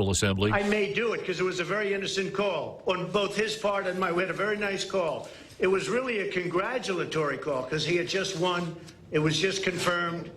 General Assembly. I may do it because it was a very innocent call on both his part and mine. We had a very nice call. It was really a congratulatory call because he had just won. It was just confirmed.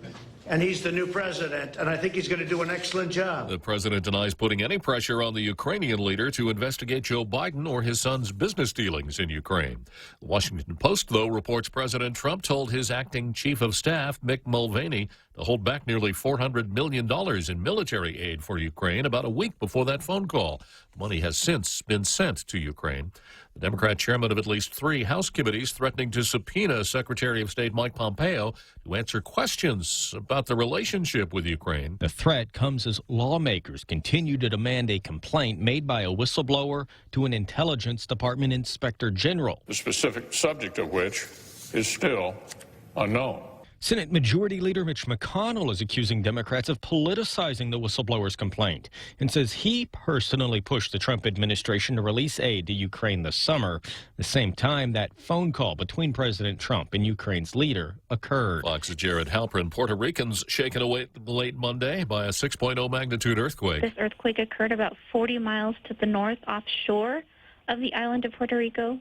And he's the new president, and I think he's going to do an excellent job. The president denies putting any pressure on the Ukrainian leader to investigate Joe Biden or his son's business dealings in Ukraine. The Washington Post, though, reports President Trump told his acting chief of staff, Mick Mulvaney, to hold back nearly $400 million in military aid for Ukraine about a week before that phone call. Money has since been sent to Ukraine. The Democrat chairman of at least 3 House committees threatening to subpoena Secretary of State Mike Pompeo to answer questions about the relationship with Ukraine. The threat comes as lawmakers continue to demand a complaint made by a whistleblower to an Intelligence Department Inspector General, the specific subject of which is still unknown. Senate Majority Leader Mitch McConnell is accusing Democrats of politicizing the whistleblower's complaint and says he personally pushed the Trump administration to release aid to Ukraine this summer, the same time that phone call between President Trump and Ukraine's leader occurred. Fox's Jared Halpern. Puerto Ricans shaken awake late Monday by a 6.0 magnitude earthquake. This earthquake occurred about 40 miles to the north offshore of the island of Puerto Rico.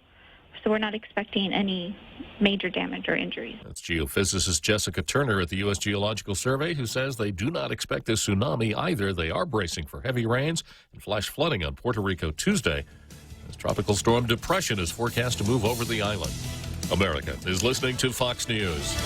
So we're not expecting any major damage or injuries. That's geophysicist Jessica Turner at the U.S. Geological Survey, who says they do not expect a tsunami either. They are bracing for heavy rains and flash flooding on Puerto Rico Tuesday, as tropical storm depression is forecast to move over the island. America is listening to Fox News.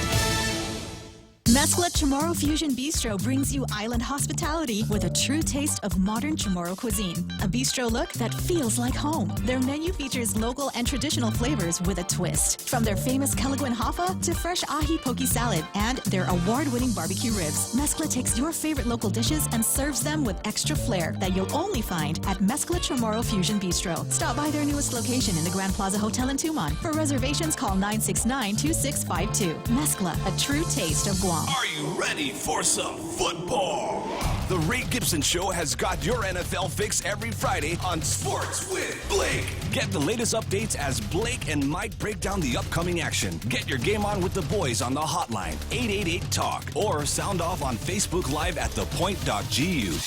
Mescla Chamorro Fusion Bistro brings you island hospitality with a true taste of modern Chamorro cuisine. A bistro look that feels like home. Their menu features local and traditional flavors with a twist. From their famous Kelaguen Hafa to fresh ahi poke salad and their award-winning barbecue ribs. Mescla takes your favorite local dishes and serves them with extra flair that you'll only find at Mescla Chamorro Fusion Bistro. Stop by their newest location in the Grand Plaza Hotel in Tumon. For reservations, call 969-2652. Mescla, a true taste of Guam. Are you ready for some football? The Ray Gibson Show has got your NFL fix every Friday on Sports with Blake. Get the latest updates as Blake and Mike break down the upcoming action. Get your game on with the boys on the hotline, 888-TALK, or sound off on Facebook Live at thepoint.gu.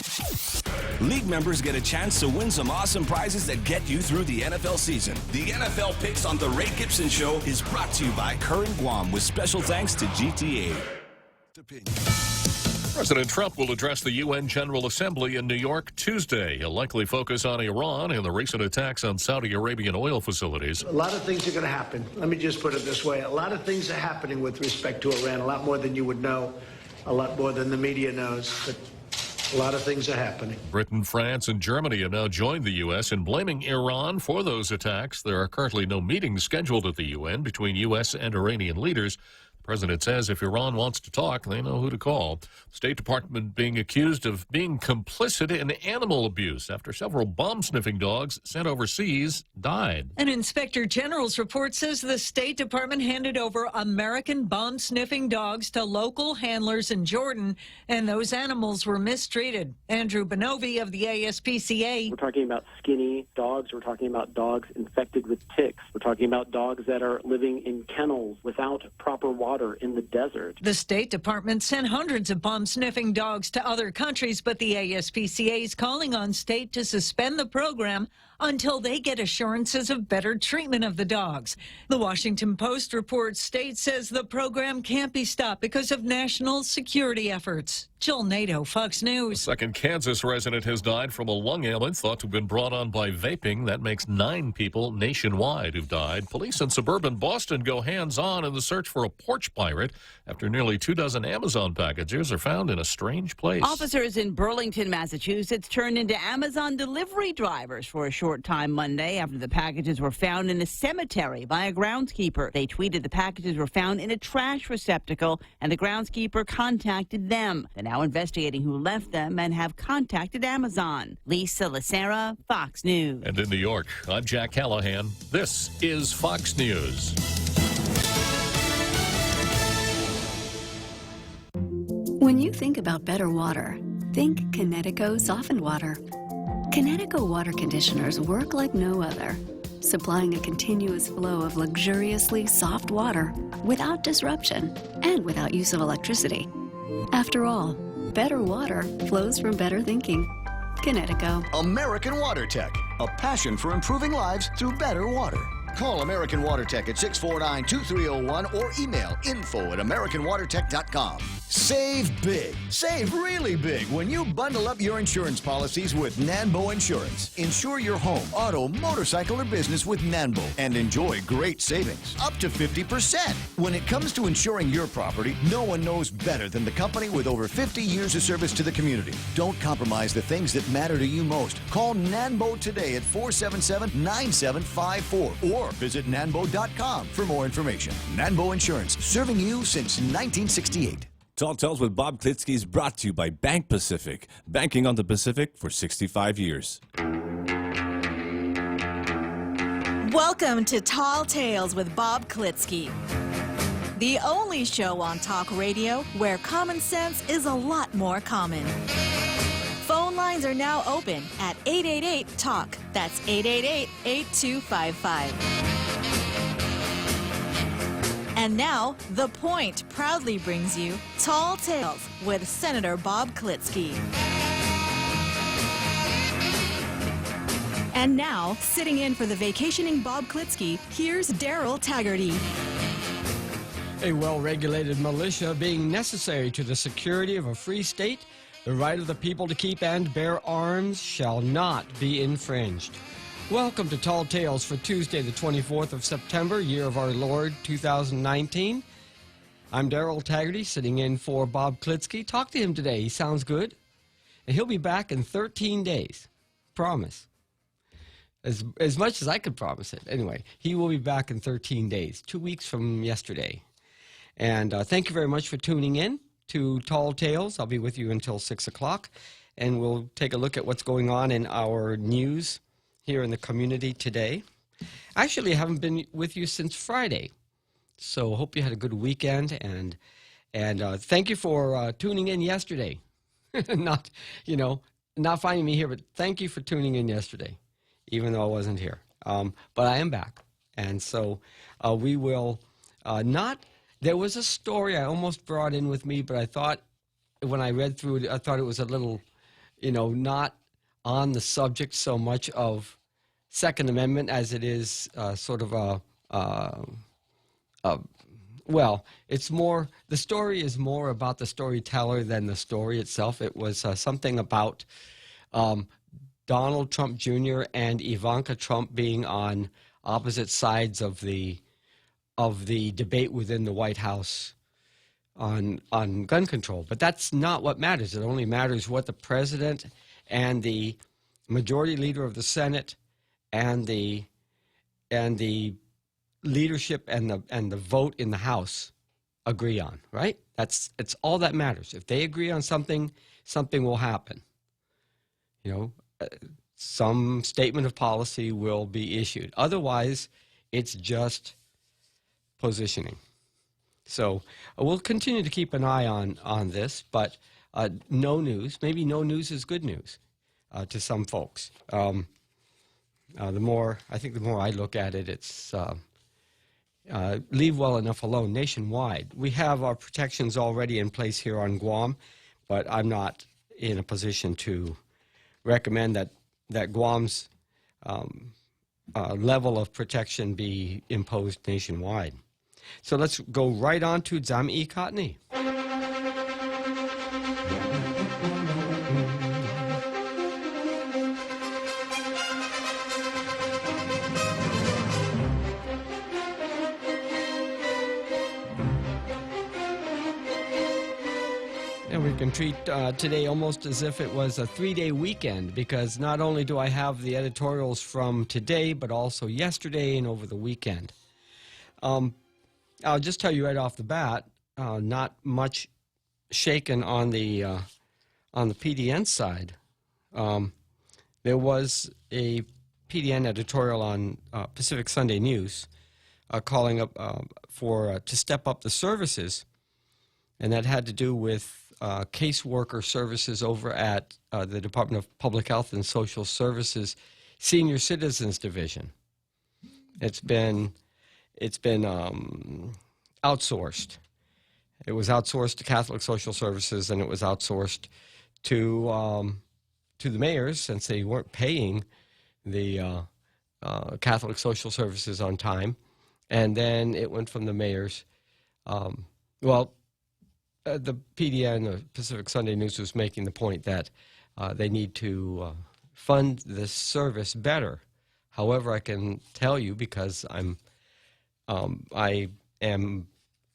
League members get a chance to win some awesome prizes that get you through the NFL season. The NFL Picks on The Ray Gibson Show is brought to you by Current Guam with special thanks to GTA. President Trump will address the UN General Assembly in New York Tuesday. He'll likely focus on Iran and the recent attacks on Saudi Arabian oil facilities. A lot of things are going to happen. Let me just put it this way. A lot of things are happening with respect to Iran, a lot more than you would know, a lot more than the media knows. But a lot of things are happening. Britain, France, and Germany have now joined the U.S. in blaming Iran for those attacks. There are currently no meetings scheduled at the UN between U.S. and Iranian leaders. The president says if Iran wants to talk, they know who to call. The State Department being accused of being complicit in animal abuse after several bomb-sniffing dogs sent overseas died. An inspector general's report says the State Department handed over American bomb-sniffing dogs to local handlers in Jordan, and those animals were mistreated. Andrew Benovi of the ASPCA. We're talking about skinny dogs. We're talking about dogs infected with ticks. We're talking about dogs that are living in kennels without proper water in the desert. The State Department sent hundreds of bomb-sniffing dogs to other countries, but the ASPCA is calling on state to suspend the program until they get assurances of better treatment of the dogs. The Washington Post reports state says the program can't be stopped because of national security efforts. Jill Nato, Fox News. A second Kansas resident has died from a lung ailment thought to have been brought on by vaping. That makes 9 people nationwide who've died. Police in suburban Boston go hands-on in the search for a porch pirate after nearly 24 Amazon packages are found in a strange place. Officers in Burlington, Massachusetts turned into Amazon delivery drivers for a short time Monday after the packages were found in a cemetery by a groundskeeper. They tweeted the packages were found in a trash receptacle and the groundskeeper contacted them. They're now investigating who left them and have contacted Amazon. Lisa Lacera, Fox News. And in New York, I'm Jack Callahan. This is Fox News. When you think about better water, think Kinetico softened water. Kinetico water conditioners work like no other, supplying a continuous flow of luxuriously soft water without disruption and without use of electricity. After all, better water flows from better thinking. Connecticut. American Water Tech, a passion for improving lives through better water. Call American Water Tech at 649-2301 or email info@americanwatertech.com. Save big. Save really big when you bundle up your insurance policies with Nanbo Insurance. Insure your home, auto, motorcycle, or business with Nanbo and enjoy great savings, up to 50%. When it comes to insuring your property, no one knows better than the company with over 50 years of service to the community. Don't compromise the things that matter to you most. Call Nanbo today at 477-9754 or visit nanbo.com for more information. Nanbo Insurance, serving you since 1968. Tall Tales with Bob Klitzkie is brought to you by Bank Pacific, banking on the Pacific for 65 years. Welcome to Tall Tales with Bob Klitzkie, the only show on talk radio where common sense is a lot more common. Phone lines are now open at 888-TALK. That's 888-8255. And now, The Point proudly brings you Tall Tales with Senator Bob Klitzkie. And now, sitting in for the vacationing Bob Klitzkie, here's Daryl Taggarty. A well-regulated militia being necessary to the security of a free state, the right of the people to keep and bear arms shall not be infringed. Welcome to Tall Tales for Tuesday, the 24th of September, year of our Lord, 2019. I'm Daryl Taggarty, sitting in for Bob Klitzkie. Talk to him today. He sounds good. And he'll be back in 13 days. Promise. As much as I could promise it. Anyway, he will be back in 13 days, 2 weeks from yesterday. And thank you very much for tuning in to Tall Tales. I'll be with you until 6 o'clock, and we'll take a look at what's going on in our news here in the community today. Actually, I haven't been with you since Friday, so hope you had a good weekend, and thank you for tuning in yesterday. not finding me here, but thank you for tuning in yesterday, even though I wasn't here. But I am back, and so we will not. There was a story I almost brought in with me, but I thought when I read through it, I thought it was a little, not on the subject so much of Second Amendment as it is sort of it's more, the story is more about the storyteller than the story itself. It was something about Donald Trump Jr. and Ivanka Trump being on opposite sides of the debate within the White House on gun control. But that's not what matters. It only matters what the president and the majority leader of the Senate and the leadership and the vote in the House agree on, right? It's all that matters. If they agree on something, something will happen. Some statement of policy will be issued. Otherwise, it's just positioning. So we'll continue to keep an eye on this, but no news. Maybe no news is good news to some folks. The more I look at it, it's leave well enough alone nationwide. We have our protections already in place here on Guam, but I'm not in a position to recommend that Guam's level of protection be imposed nationwide. So let's go right on to Zam-e Kotni. And we can treat today almost as if it was a 3-day weekend, because not only do I have the editorials from today, but also yesterday and over the weekend. I'll just tell you right off the bat, not much shaken on the PDN side. There was a PDN editorial on Pacific Sunday News calling up to step up the services, and that had to do with caseworker services over at the Department of Public Health and Social Services Senior Citizens Division. It's been outsourced. It was outsourced to Catholic Social Services, and it was outsourced to to the mayors, since they weren't paying the Catholic Social Services on time. And then it went from the mayors. The PDN, the Pacific Sunday News, was making the point that they need to fund this service better. However, I can tell you, because I am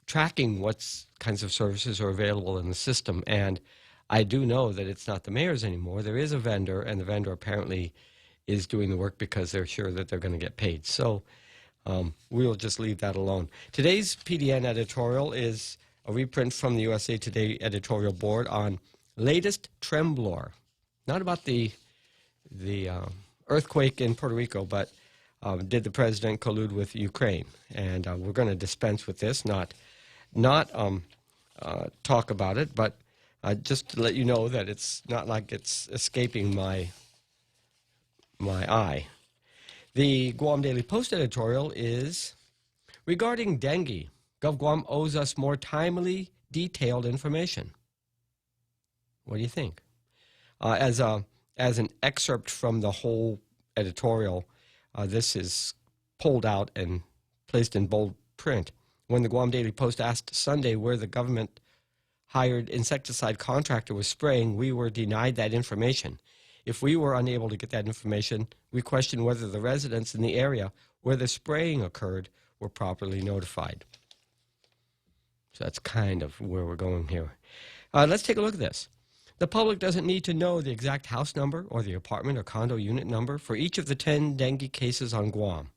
tracking what kinds of services are available in the system, and I do know that it's not the mayors anymore. There is a vendor, and the vendor apparently is doing the work because they're sure that they're going to get paid. So we'll just leave that alone. Today's PDN editorial is a reprint from the USA Today editorial board on latest tremblor. Not about the earthquake in Puerto Rico, but did the president collude with Ukraine? And we're going to dispense with this, not talk about it, but just to let you know that it's not like it's escaping my eye. The Guam Daily Post editorial is regarding dengue. GovGuam owes us more timely, detailed information. What do you think? As an excerpt from the whole editorial, this is pulled out and placed in bold print. When the Guam Daily Post asked Sunday where the government-hired insecticide contractor was spraying, we were denied that information. If we were unable to get that information, we questioned whether the residents in the area where the spraying occurred were properly notified. So that's kind of where we're going here. Let's take a look at this. The public doesn't need to know the exact house number or the apartment or condo unit number for each of the 10 dengue cases on Guam.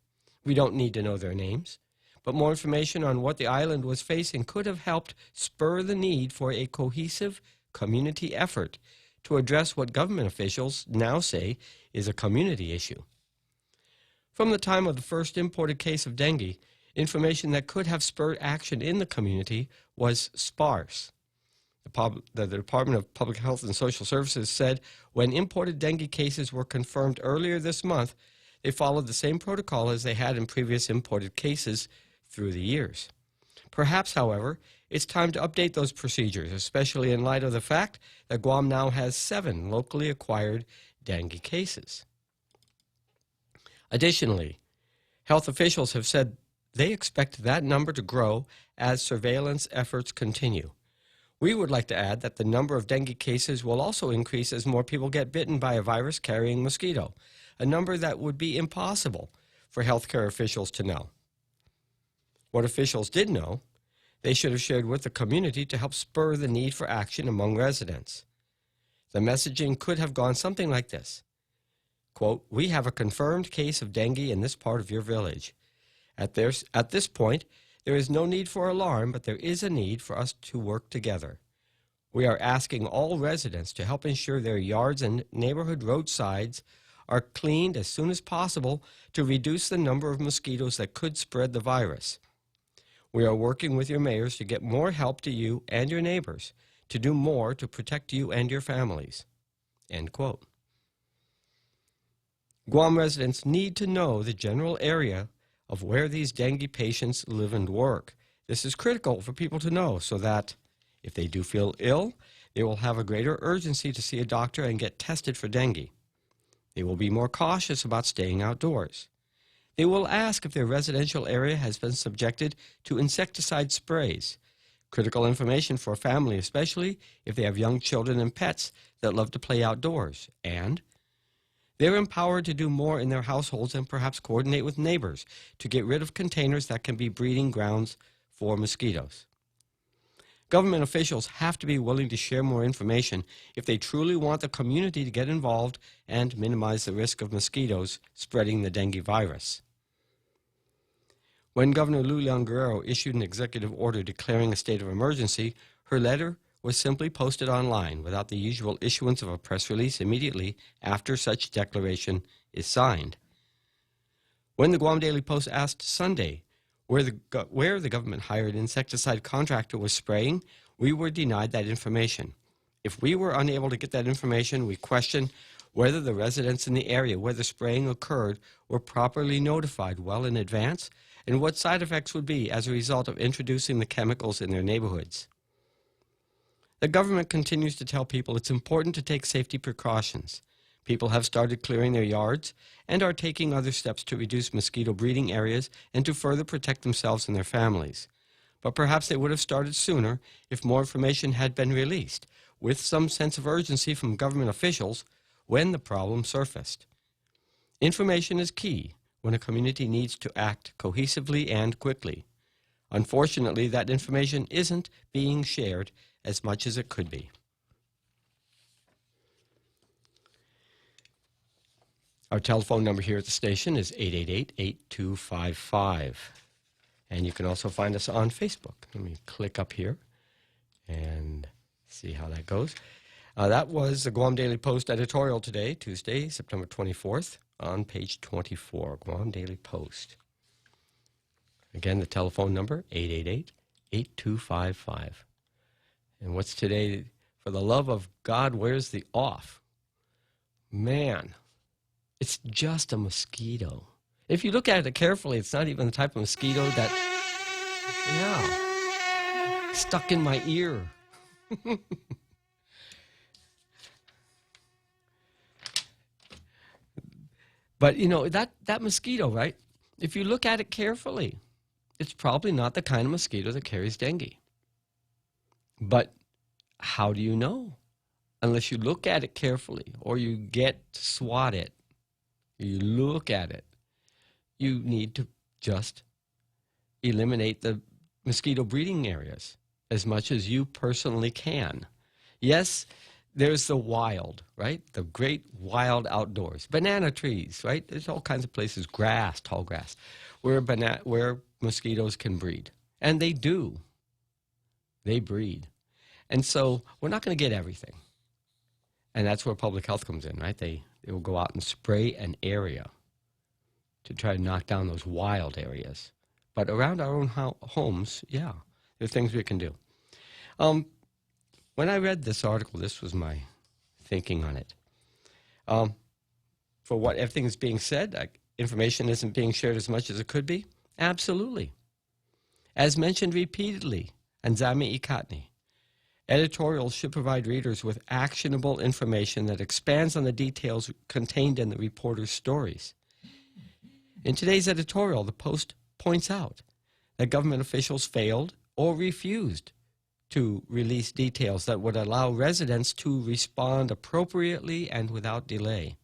We don't need to know their names, but more information on what the island was facing could have helped spur the need for a cohesive community effort to address what government officials now say is a community issue. From the time of the first imported case of dengue, information that could have spurred action in the community was sparse. The Department of Public Health and Social Services said when imported dengue cases were confirmed earlier this month, they followed the same protocol as they had in previous imported cases through the years. Perhaps, however, it's time to update those procedures, especially in light of the fact that Guam now has 7 locally acquired dengue cases. Additionally, health officials have said they expect that number to grow as surveillance efforts continue. We would like to add that the number of dengue cases will also increase as more people get bitten by a virus-carrying mosquito, a number that would be impossible for healthcare officials to know. What officials did know, they should have shared with the community to help spur the need for action among residents. The messaging could have gone something like this. Quote, "We have a confirmed case of dengue in this part of your village. At this point, there is no need for alarm, but there is a need for us to work together. We are asking all residents to help ensure their yards and neighborhood roadsides are cleaned as soon as possible to reduce the number of mosquitoes that could spread the virus. We are working with your mayors to get more help to you and your neighbors, to do more to protect you and your families." End quote. Guam residents need to know the general area of where these dengue patients live and work. This is critical for people to know so that if they do feel ill, they will have a greater urgency to see a doctor and get tested for dengue. They will be more cautious about staying outdoors. They will ask if their residential area has been subjected to insecticide sprays. Critical information for a family, especially if they have young children and pets that love to play outdoors. And they're empowered to do more in their households and perhaps coordinate with neighbors to get rid of containers that can be breeding grounds for mosquitoes. Government officials have to be willing to share more information if they truly want the community to get involved and minimize the risk of mosquitoes spreading the dengue virus. When Governor Lulian Guerrero issued an executive order declaring a state of emergency, her letter was simply posted online without the usual issuance of a press release immediately after such declaration is signed. When the Guam Daily Post asked Sunday where the government-hired insecticide contractor was spraying, we were denied that information. If we were unable to get that information, we questioned whether the residents in the area where the spraying occurred were properly notified well in advance and what side effects would be as a result of introducing the chemicals in their neighborhoods. The government continues to tell people it's important to take safety precautions. People have started clearing their yards and are taking other steps to reduce mosquito breeding areas and to further protect themselves and their families. But perhaps they would have started sooner if more information had been released, with some sense of urgency from government officials when the problem surfaced. Information is key when a community needs to act cohesively and quickly. Unfortunately, that information isn't being shared as much as it could be. Our telephone number here at the station is 888-8255. And you can also find us on Facebook. Let me click up here and see how that goes. That was the Guam Daily Post editorial today, Tuesday, September 24th, on page 24, Guam Daily Post. Again, the telephone number, 888-8255. And what's today? For the love of God, where's the off? Man, it's just a mosquito. If you look at it carefully, it's not even the type of mosquito that, stuck in my ear. But, that mosquito, right? If you look at it carefully, it's probably not the kind of mosquito that carries dengue. But how do you know? Unless you look at it carefully or you get to swat it. You look at it. You need to just eliminate the mosquito breeding areas as much as you personally can. Yes, there's the wild, right? The great wild outdoors. Banana trees, right? There's all kinds of places, grass, tall grass, where mosquitoes can breed. And they do. They breed. And so we're not going to get everything. And that's where public health comes in, right? They will go out and spray an area to try to knock down those wild areas. But around our own homes, there are things we can do. When I read this article, this was my thinking on it. For what everything is being said, information isn't being shared as much as it could be? Absolutely. As mentioned repeatedly, Anzami Ikatni, editorials should provide readers with actionable information that expands on the details contained in the reporter's stories. In today's editorial, the Post points out that government officials failed or refused to release details that would allow residents to respond appropriately and without delay.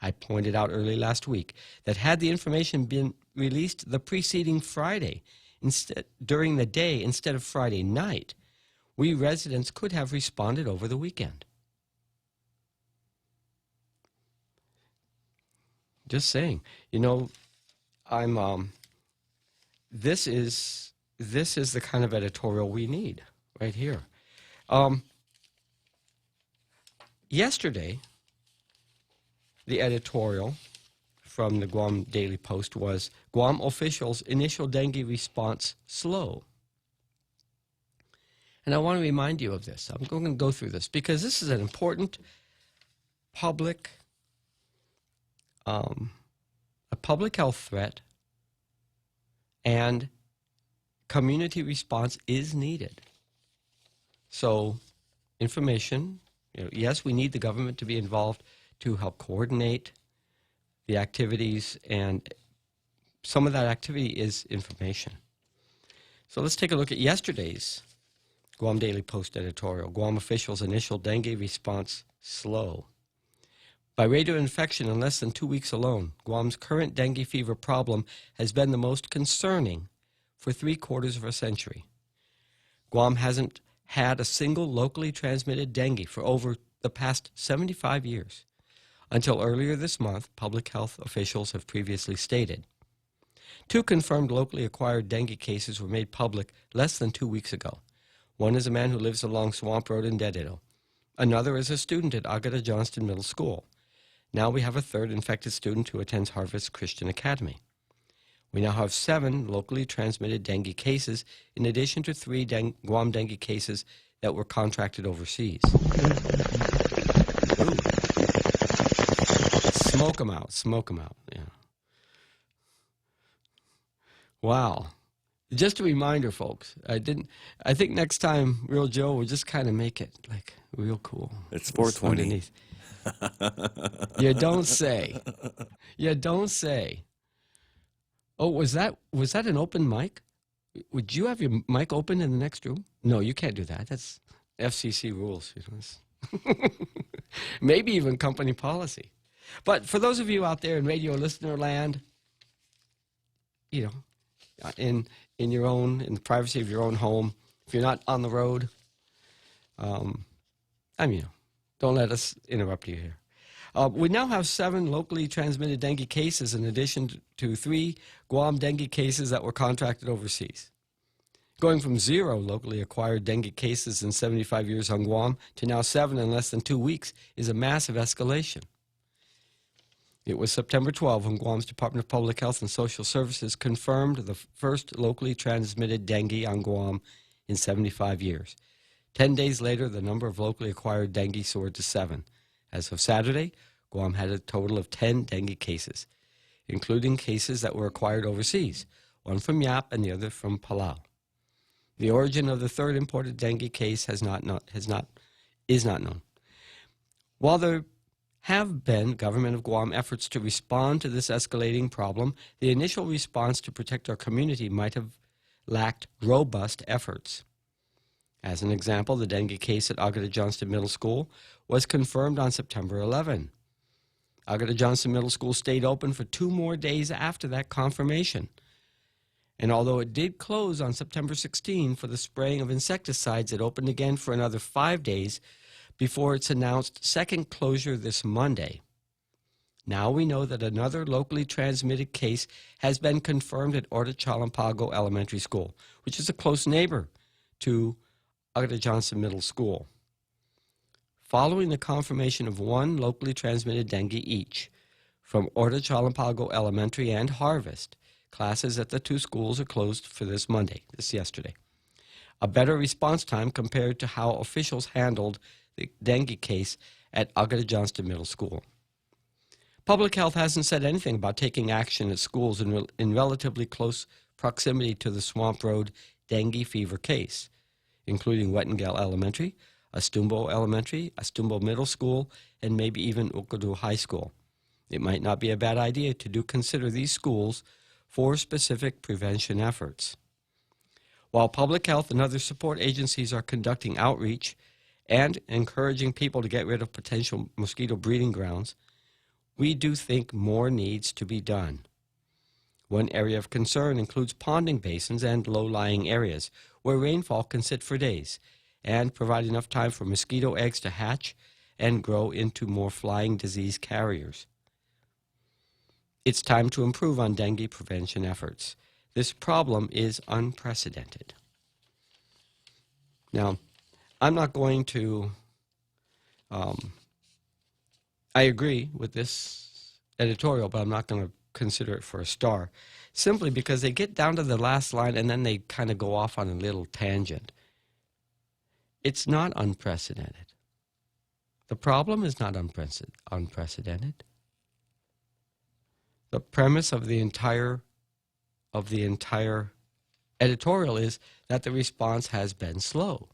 I pointed out early last week that had the information been released the preceding Friday during the day instead of Friday night, we residents could have responded over the weekend. Just saying, this is the kind of editorial we need right here. Yesterday, the editorial from the Guam Daily Post was Guam officials' initial dengue response slow. And I want to remind you of this. I'm going to go through this because this is an important public health threat, and community response is needed. So information, yes, we need the government to be involved to help coordinate the activities, and some of that activity is information. So let's take a look at yesterday's Guam Daily Post editorial. Guam officials' initial dengue response slow. By rate of infection in less than 2 weeks alone, Guam's current dengue fever problem has been the most concerning for 3/4 of a century. Guam hasn't had a single locally transmitted dengue for over the past 75 years. Until earlier this month, public health officials have previously stated. 2 confirmed locally acquired dengue cases were made public less than 2 weeks ago. One is a man who lives along Swamp Road in Dededo. Another is a student at Agata Johnston Middle School. Now we have a 3rd infected student who attends Harvest Christian Academy. We now have 7 locally transmitted dengue cases, in addition to 3 Guam dengue cases that were contracted overseas. Ooh. Smoke them out, yeah. Wow. Just a reminder, folks. I think next time, Real Joe will just kind of make it like real cool. It's 420. You don't say. You don't say. Oh, was that an open mic? Would you have your mic open in the next room? No, you can't do that. That's FCC rules. Maybe even company policy. But for those of you out there in radio listener land, in the privacy of your own home, if you're not on the road, don't let us interrupt you here. We now have 7 locally transmitted dengue cases in addition to 3 Guam dengue cases that were contracted overseas. Going from 0 locally acquired dengue cases in 75 years on Guam to now 7 in less than 2 weeks is a massive escalation. It was September 12 when Guam's Department of Public Health and Social Services confirmed the first locally transmitted dengue on Guam in 75 years. 10 days later, the number of locally acquired dengue soared to 7. As of Saturday, Guam had a total of 10 dengue cases, including cases that were acquired overseas, one from Yap and the other from Palau. The origin of the third imported dengue case is not known. While there have been Government of Guam efforts to respond to this escalating problem, the initial response to protect our community might have lacked robust efforts. As an example, the dengue case at Agata Johnston Middle School was confirmed on September 11. Agata Johnston Middle School stayed open for 2 more days after that confirmation. And although it did close on September 16 for the spraying of insecticides, it opened again for another 5 days before its announced second closure this Monday. Now we know that another locally transmitted case has been confirmed at Orta Chalampago Elementary School, which is a close neighbor to Agata Johnston Middle School. Following the confirmation of 1 locally transmitted dengue each from Orta Chalampago Elementary and Harvest, classes at the 2 schools are closed for this yesterday. A better response time compared to how officials handled the dengue case at Agata Johnston Middle School. Public Health hasn't said anything about taking action at schools in relatively close proximity to the Swamp Road dengue fever case, including Wettengel Elementary, Astumbo Elementary, Astumbo Middle School, and maybe even Ukadu High School. It might not be a bad idea to consider these schools for specific prevention efforts. While Public Health and other support agencies are conducting outreach and encouraging people to get rid of potential mosquito breeding grounds, we do think more needs to be done. One area of concern includes ponding basins and low-lying areas where rainfall can sit for days and provide enough time for mosquito eggs to hatch and grow into more flying disease carriers. It's time to improve on dengue prevention efforts. This problem is unprecedented. Now, I'm not going to, I agree with this editorial, but I'm not going to consider it for a star, simply because they get down to the last line and then they kind of go off on a little tangent. It's not unprecedented. The problem is not unprecedented. The premise of the entire editorial is that the response has been slow.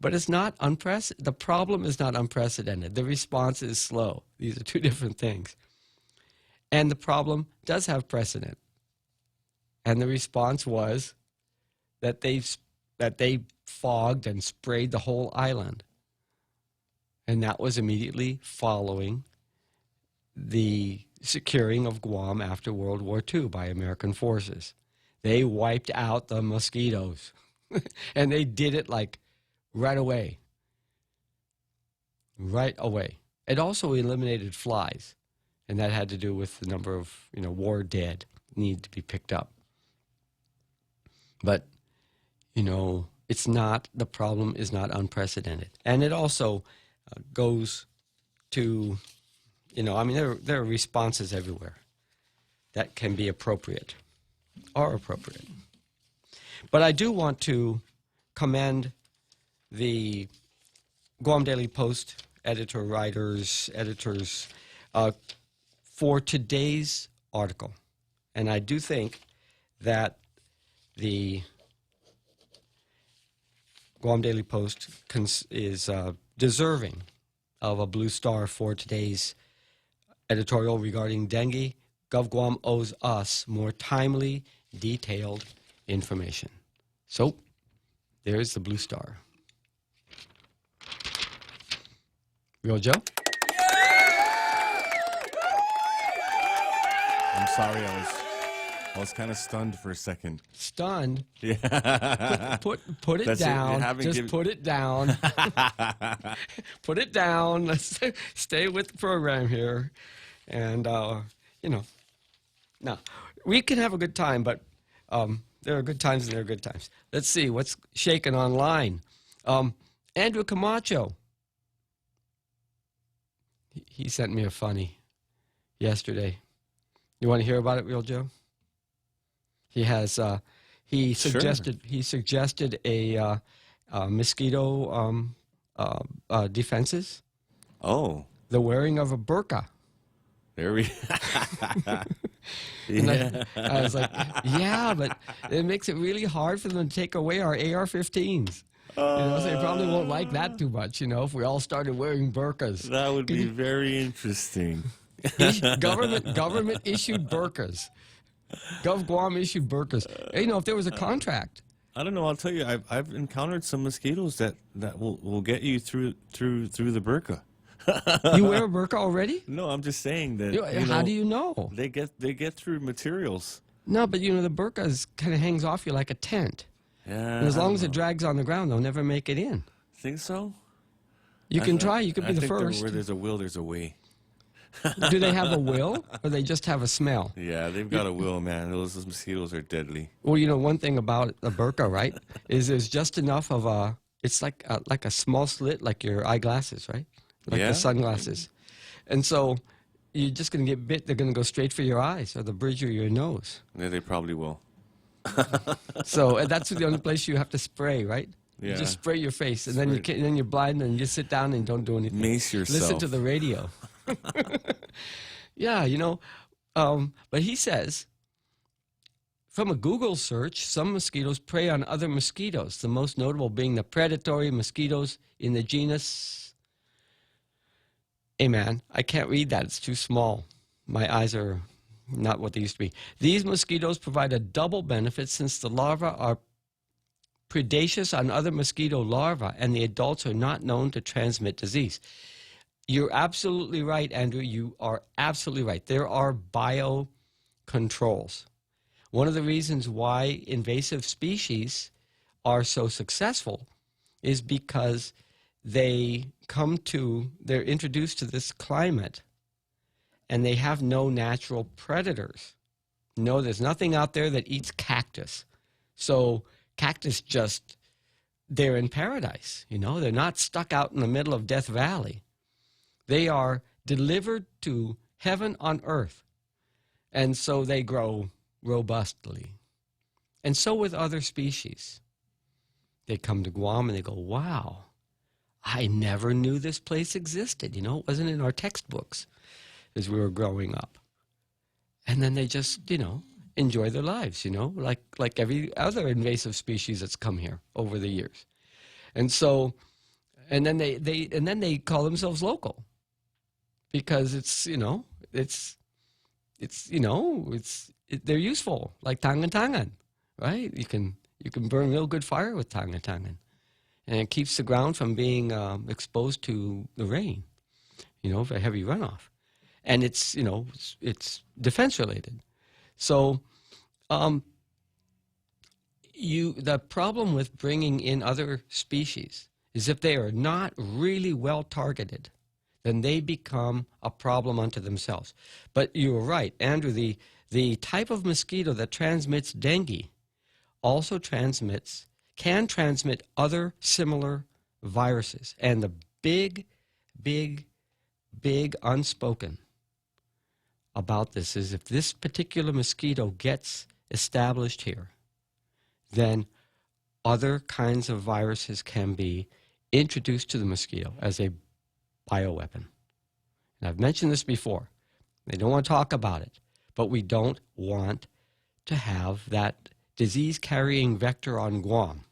But it's not unprecedented. The problem is not unprecedented. The response is slow. These are 2 different things. And the problem does have precedent. And the response was that they fogged and sprayed the whole island. And that was immediately following the securing of Guam after World War II by American forces. They wiped out the mosquitoes. And they did it like right away. Right away. It also eliminated flies. And that had to do with the number of, war dead need to be picked up. But, the problem is not unprecedented. And it also goes to, there are responses everywhere that can be appropriate. But I do want to commend the Guam Daily Post editors for today's article. And I do think that the Guam Daily Post is deserving of a blue star for today's editorial regarding dengue. GovGuam owes us more timely, detailed information. So, there's the blue star. Real Joe? I'm sorry, I was kind of stunned for a second. Stunned? Yeah. Put it That's down. Just put it down. Put it down. Let's stay with the program here. And, you know, now, we can have a good time, but there are good times and there are good times. Let's see what's shaking online. Andrew Camacho. He sent me a funny yesterday. You want to hear about it, Real Joe? He has he suggested a mosquito defenses. Oh, the wearing of a burqa. There we. Yeah. I was like, yeah, but it makes it really hard for them to take away our AR-15s. You know, so they probably won't like that too much, you know, if we all started wearing burqas. That would be very interesting. Government issued burqas. GovGuam issued burqas. You know, if there was a contract. I don't know. I'll tell you, I've encountered some mosquitoes that will get you through the burqa. You wear a burqa already? No, I'm just saying that. How do you know? They get through materials. No, but you know the burqa kind of hangs off you like a tent. Yeah. And as long as it drags on the ground, they'll never make it in. Think so? You can try. You could be the first. Where there's a will, there's a way. Do they have a will, or they just have a smell? Yeah, they've got a will, man. Those mosquitoes are deadly. Well, you know, one thing about a burqa, right, is there's just enough of a. It's like a small slit, like your eyeglasses, right? Like the sunglasses. And so you're just going to get bit. They're going to go straight for your eyes or the bridge of your nose. Yeah, they probably will. So that's the only place you have to spray, right? Yeah. You just spray your face, and then you're blind, and you just sit down and don't do anything. Mace yourself. Listen to the radio. Yeah, you know. But he says, from a Google search, some mosquitoes prey on other mosquitoes, the most notable being the predatory mosquitoes in the genus. Hey, man, I can't read that. It's too small. My eyes are not what they used to be. These mosquitoes provide a double benefit since the larvae are predaceous on other mosquito larvae and the adults are not known to transmit disease. You're absolutely right, Andrew. You are absolutely right. There are biocontrols. One of the reasons why invasive species are so successful is because they're introduced to this climate and they have no natural predators. No, there's nothing out there that eats cactus. So cactus they're in paradise, you know. They're not stuck out in the middle of Death Valley. They are delivered to heaven on earth. And so they grow robustly. And so with other species. They come to Guam and they go, wow, I never knew this place existed. You know, it wasn't in our textbooks as we were growing up. And then they just, you know, enjoy their lives, you know, like every other invasive species that's come here over the years. And so, and then they call themselves local because they're useful, like tangan-tangan, right? You can burn real good fire with tangan-tangan, and it keeps the ground from being exposed to the rain, you know, for heavy runoff. And it's defense related. So the problem with bringing in other species is if they are not really well targeted, then they become a problem unto themselves. But you're right, Andrew, the type of mosquito that transmits dengue also can transmit other similar viruses. And the big unspoken about this is if this particular mosquito gets established here, then other kinds of viruses can be introduced to the mosquito as a bioweapon. And I've mentioned this before. They don't want to talk about it, but we don't want to have that disease-carrying vector on Guam.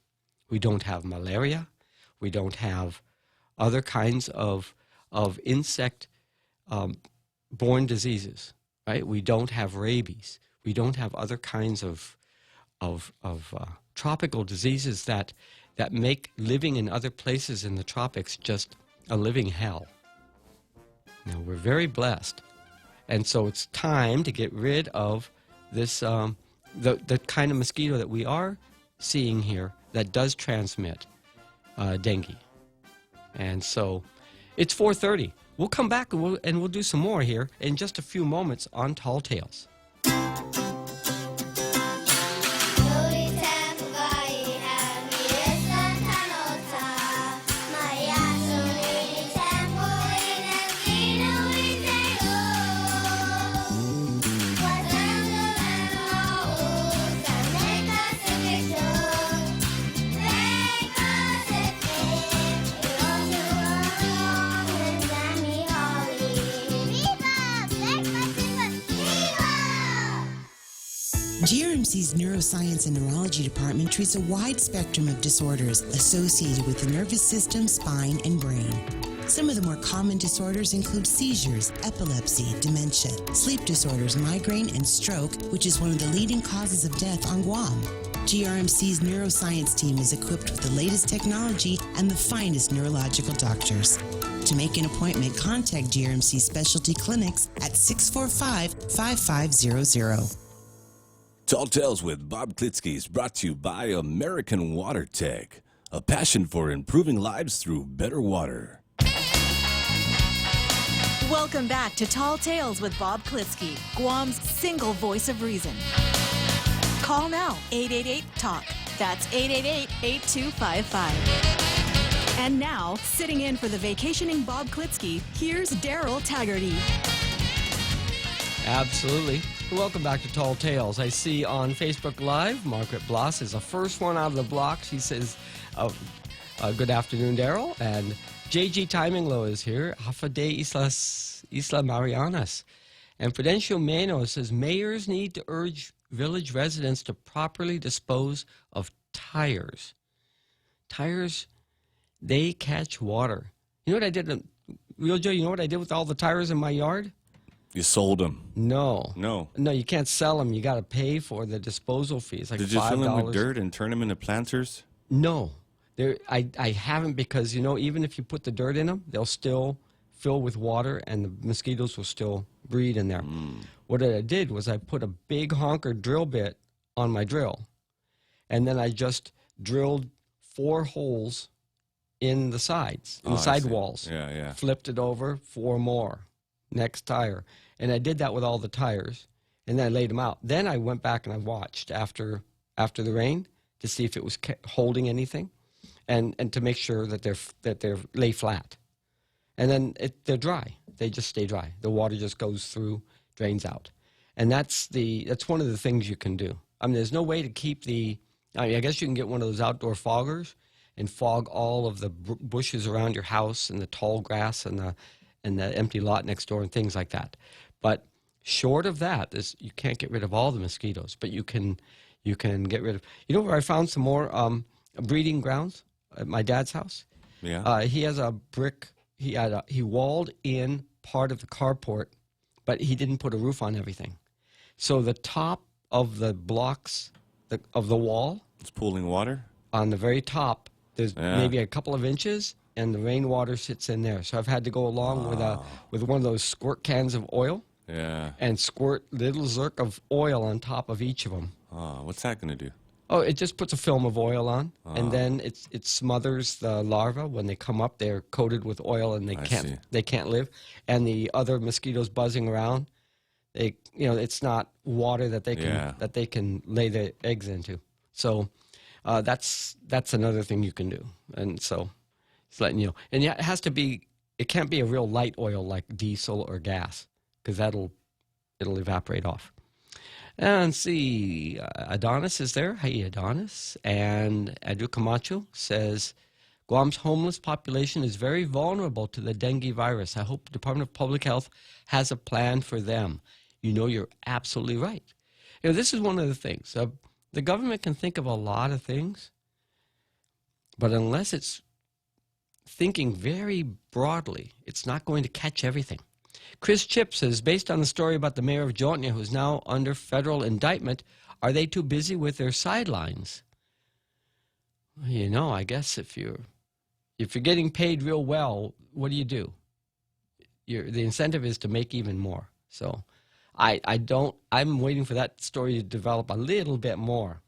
We don't have malaria. We don't have other kinds of of insect borne diseases, right? We don't have rabies. We don't have other kinds of tropical diseases that make living in other places in the tropics just a living hell. Now, we're very blessed. And so it's time to get rid of this, the kind of mosquito that we are seeing here that does transmit dengue. And so it's 4:30. We'll come back and we'll do some more here in just a few moments on Tall Tales. GRMC's Neuroscience and Neurology Department treats a wide spectrum of disorders associated with the nervous system, spine, and brain. Some of the more common disorders include seizures, epilepsy, dementia, sleep disorders, migraine, and stroke, which is one of the leading causes of death on Guam. GRMC's neuroscience team is equipped with the latest technology and the finest neurological doctors. To make an appointment, contact GRMC Specialty Clinics at 645-5500. Tall Tales with Bob Klitzkie is brought to you by American Water Tech, a passion for improving lives through better water. Welcome back to Tall Tales with Bob Klitzkie, Guam's single voice of reason. Call now, 888-TALK. That's 888-8255. And now, sitting in for the vacationing Bob Klitzkie, here's Daryl Taggarty. Absolutely. Welcome back to Tall Tales. I see on Facebook Live, Margaret Bloss is the first one out of the block. She says, good afternoon, Daryl. And JG Timinglo is here. Hafa de Isla Marianas. And Prudencio Meno says, mayors need to urge village residents to properly dispose of tires. Tires, they catch water. You know what I did? Real Joe, you know what I did with all the tires in my yard? You sold them. No, you can't sell them. You got to pay for the disposal fees. Like Did you fill them $5. with dirt and turn them into planters? No, I haven't, because even if you put the dirt in them, they'll still fill with water, and the mosquitoes will still breed in there. What I did was I put a big honker drill bit on my drill, and then I just drilled 4 holes in the sides, in the side walls. Yeah. Flipped it over, 4 more. Next tire. And I did that with all the tires, and then I laid them out. Then I went back and I watched after the rain to see if it was holding anything, and to make sure that they're lay flat. And then they're dry. They just stay dry. The water just goes through, drains out. And that's one of the things you can do. I mean, there's no way to keep I guess you can get one of those outdoor foggers and fog all of the bushes around your house and the tall grass and the empty lot next door and things like that. But short of that, you can't get rid of all the mosquitoes, but you can get rid of. You know where I found some more breeding grounds? At my dad's house. Yeah. He has a brick. He walled in part of the carport, but he didn't put a roof on everything. So the top of the blocks of the wall, it's pooling water. On the very top, there's maybe a couple of inches, and the rainwater sits in there. So I've had to go along with one of those squirt cans of oil. Yeah. And squirt little zerk of oil on top of each of them. What's that going to do? Oh, it just puts a film of oil on, and then it smothers the larvae. When they come up, they're coated with oil, and they can't live. And the other mosquitoes buzzing around, it's not water that they can lay their eggs into. So that's another thing you can do. And so it's letting you know. And yeah, it can't be a real light oil like diesel or gas, because it'll evaporate off. And see, Adonis is there. Hey, Adonis. And Andrew Camacho says, Guam's homeless population is very vulnerable to the dengue virus. I hope the Department of Public Health has a plan for them. You're absolutely right. This is one of the things. The government can think of a lot of things, but unless it's thinking very broadly. It's not going to catch everything. Chris Chip says, based on the story about the mayor of Jotnia, who's now under federal indictment, are they too busy with their sidelines? You know, I guess if you're getting paid real well, what do? The incentive is to make even more. So I'm waiting for that story to develop a little bit more.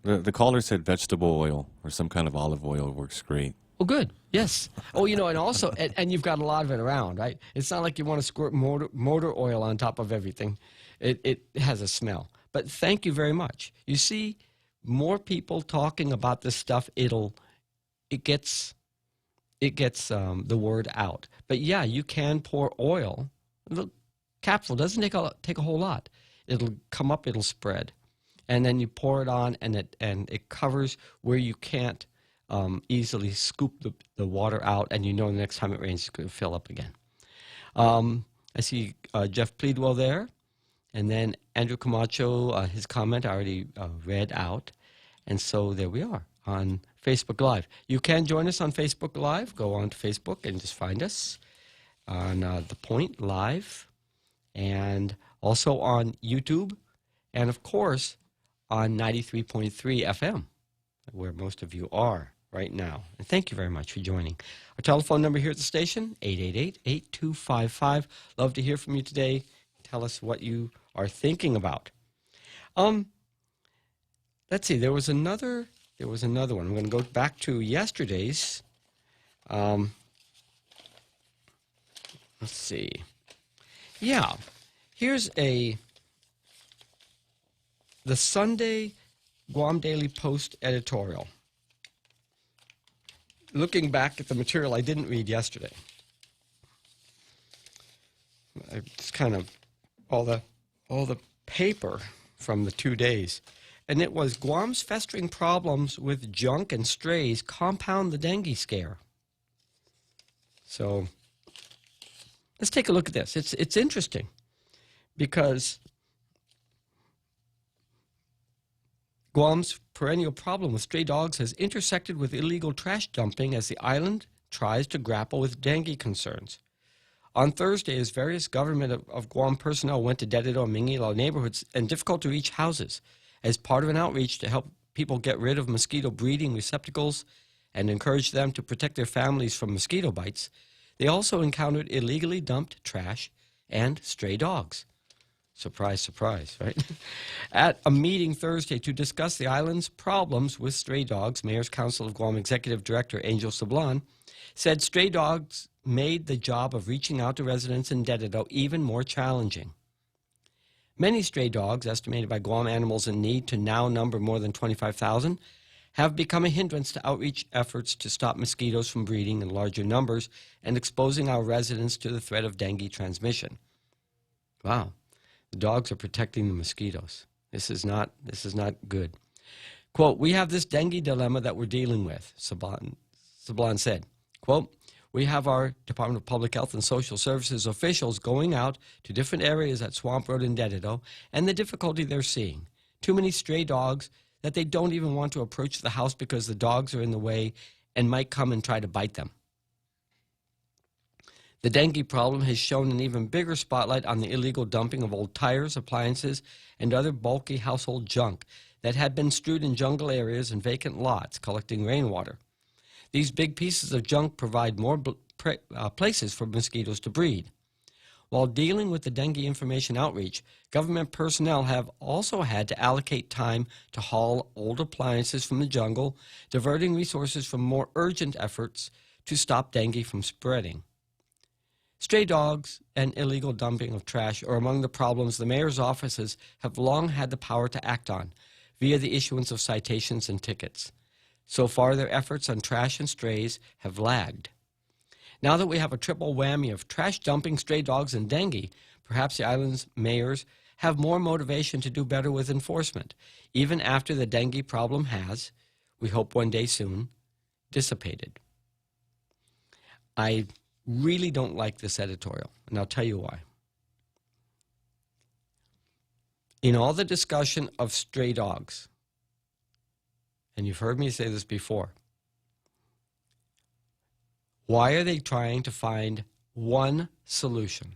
The caller said vegetable oil or some kind of olive oil works great. Oh, good. Yes. Oh, you know, and also, and you've got a lot of it around, right? It's not like you want to squirt motor oil on top of everything. It has a smell. But thank you very much. You see, more people talking about this stuff, it gets the word out. But yeah, you can pour oil. The capsule doesn't take a whole lot. It'll come up, it'll spread, and then you pour it on, and it covers where you can't easily scoop the water out, and you know the next time it rains, it's going to fill up again. I see Jeff Pleadwell there, and then Andrew Camacho, his comment I already read out, and so there we are on Facebook Live. You can join us on Facebook Live. Go on to Facebook and just find us on The Point Live, and also on YouTube, and of course on 93.3 FM, where most of you are right now. And thank you very much for joining. Our telephone number here at the station, 888-8255. Love to hear from you today. Tell us what you are thinking about. Let's see, there was another one. I'm going to go back to yesterday's. Let's see. Yeah, here's the Sunday Guam Daily Post editorial. Looking back at the material I didn't read yesterday. It's kind of all the paper from the 2 days. And it was Guam's festering problems with junk and strays compound the dengue scare. So let's take a look at this. It's interesting because Guam's perennial problem with stray dogs has intersected with illegal trash dumping as the island tries to grapple with dengue concerns. On Thursday, as various government of Guam personnel went to Dededo and Mingilao neighborhoods and difficult-to-reach houses as part of an outreach to help people get rid of mosquito breeding receptacles and encourage them to protect their families from mosquito bites, they also encountered illegally dumped trash and stray dogs. Surprise, surprise, right? At a meeting Thursday to discuss the island's problems with stray dogs, Mayor's Council of Guam Executive Director Angel Sablan said stray dogs made the job of reaching out to residents in Dededo even more challenging. Many stray dogs, estimated by Guam Animals in Need to now number more than 25,000, have become a hindrance to outreach efforts to stop mosquitoes from breeding in larger numbers and exposing our residents to the threat of dengue transmission. Wow. The dogs are protecting the mosquitoes. This is not good. Quote, we have this dengue dilemma that we're dealing with, Sablan said. Quote, we have our Department of Public Health and Social Services officials going out to different areas at Swamp Road and Dededo and the difficulty they're seeing. Too many stray dogs that they don't even want to approach the house because the dogs are in the way and might come and try to bite them. The dengue problem has shown an even bigger spotlight on the illegal dumping of old tires, appliances, and other bulky household junk that had been strewed in jungle areas and vacant lots collecting rainwater. These big pieces of junk provide more places for mosquitoes to breed. While dealing with the dengue information outreach, government personnel have also had to allocate time to haul old appliances from the jungle, diverting resources from more urgent efforts to stop dengue from spreading. Stray dogs and illegal dumping of trash are among the problems the mayor's offices have long had the power to act on via the issuance of citations and tickets. So far, their efforts on trash and strays have lagged. Now that we have a triple whammy of trash dumping, stray dogs, and dengue, perhaps the island's mayors have more motivation to do better with enforcement, even after the dengue problem has, we hope one day soon, dissipated. I really don't like this editorial, and I'll tell you why. In all the discussion of stray dogs, and you've heard me say this before, Why are they trying to find one solution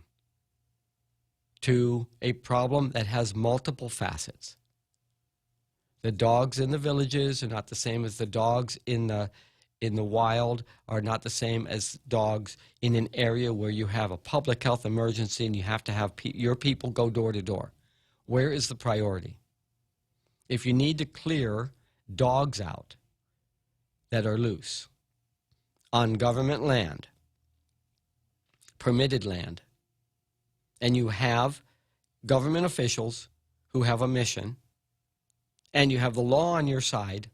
to a problem that has multiple facets? The dogs in the villages are not the same as the dogs in the wild, are not the same as dogs in an area where you have a public health emergency and you have to have your people go door to door. Where is the priority? If you need to clear dogs out that are loose on government land, permitted land, and you have government officials who have a mission, and you have the law on your side,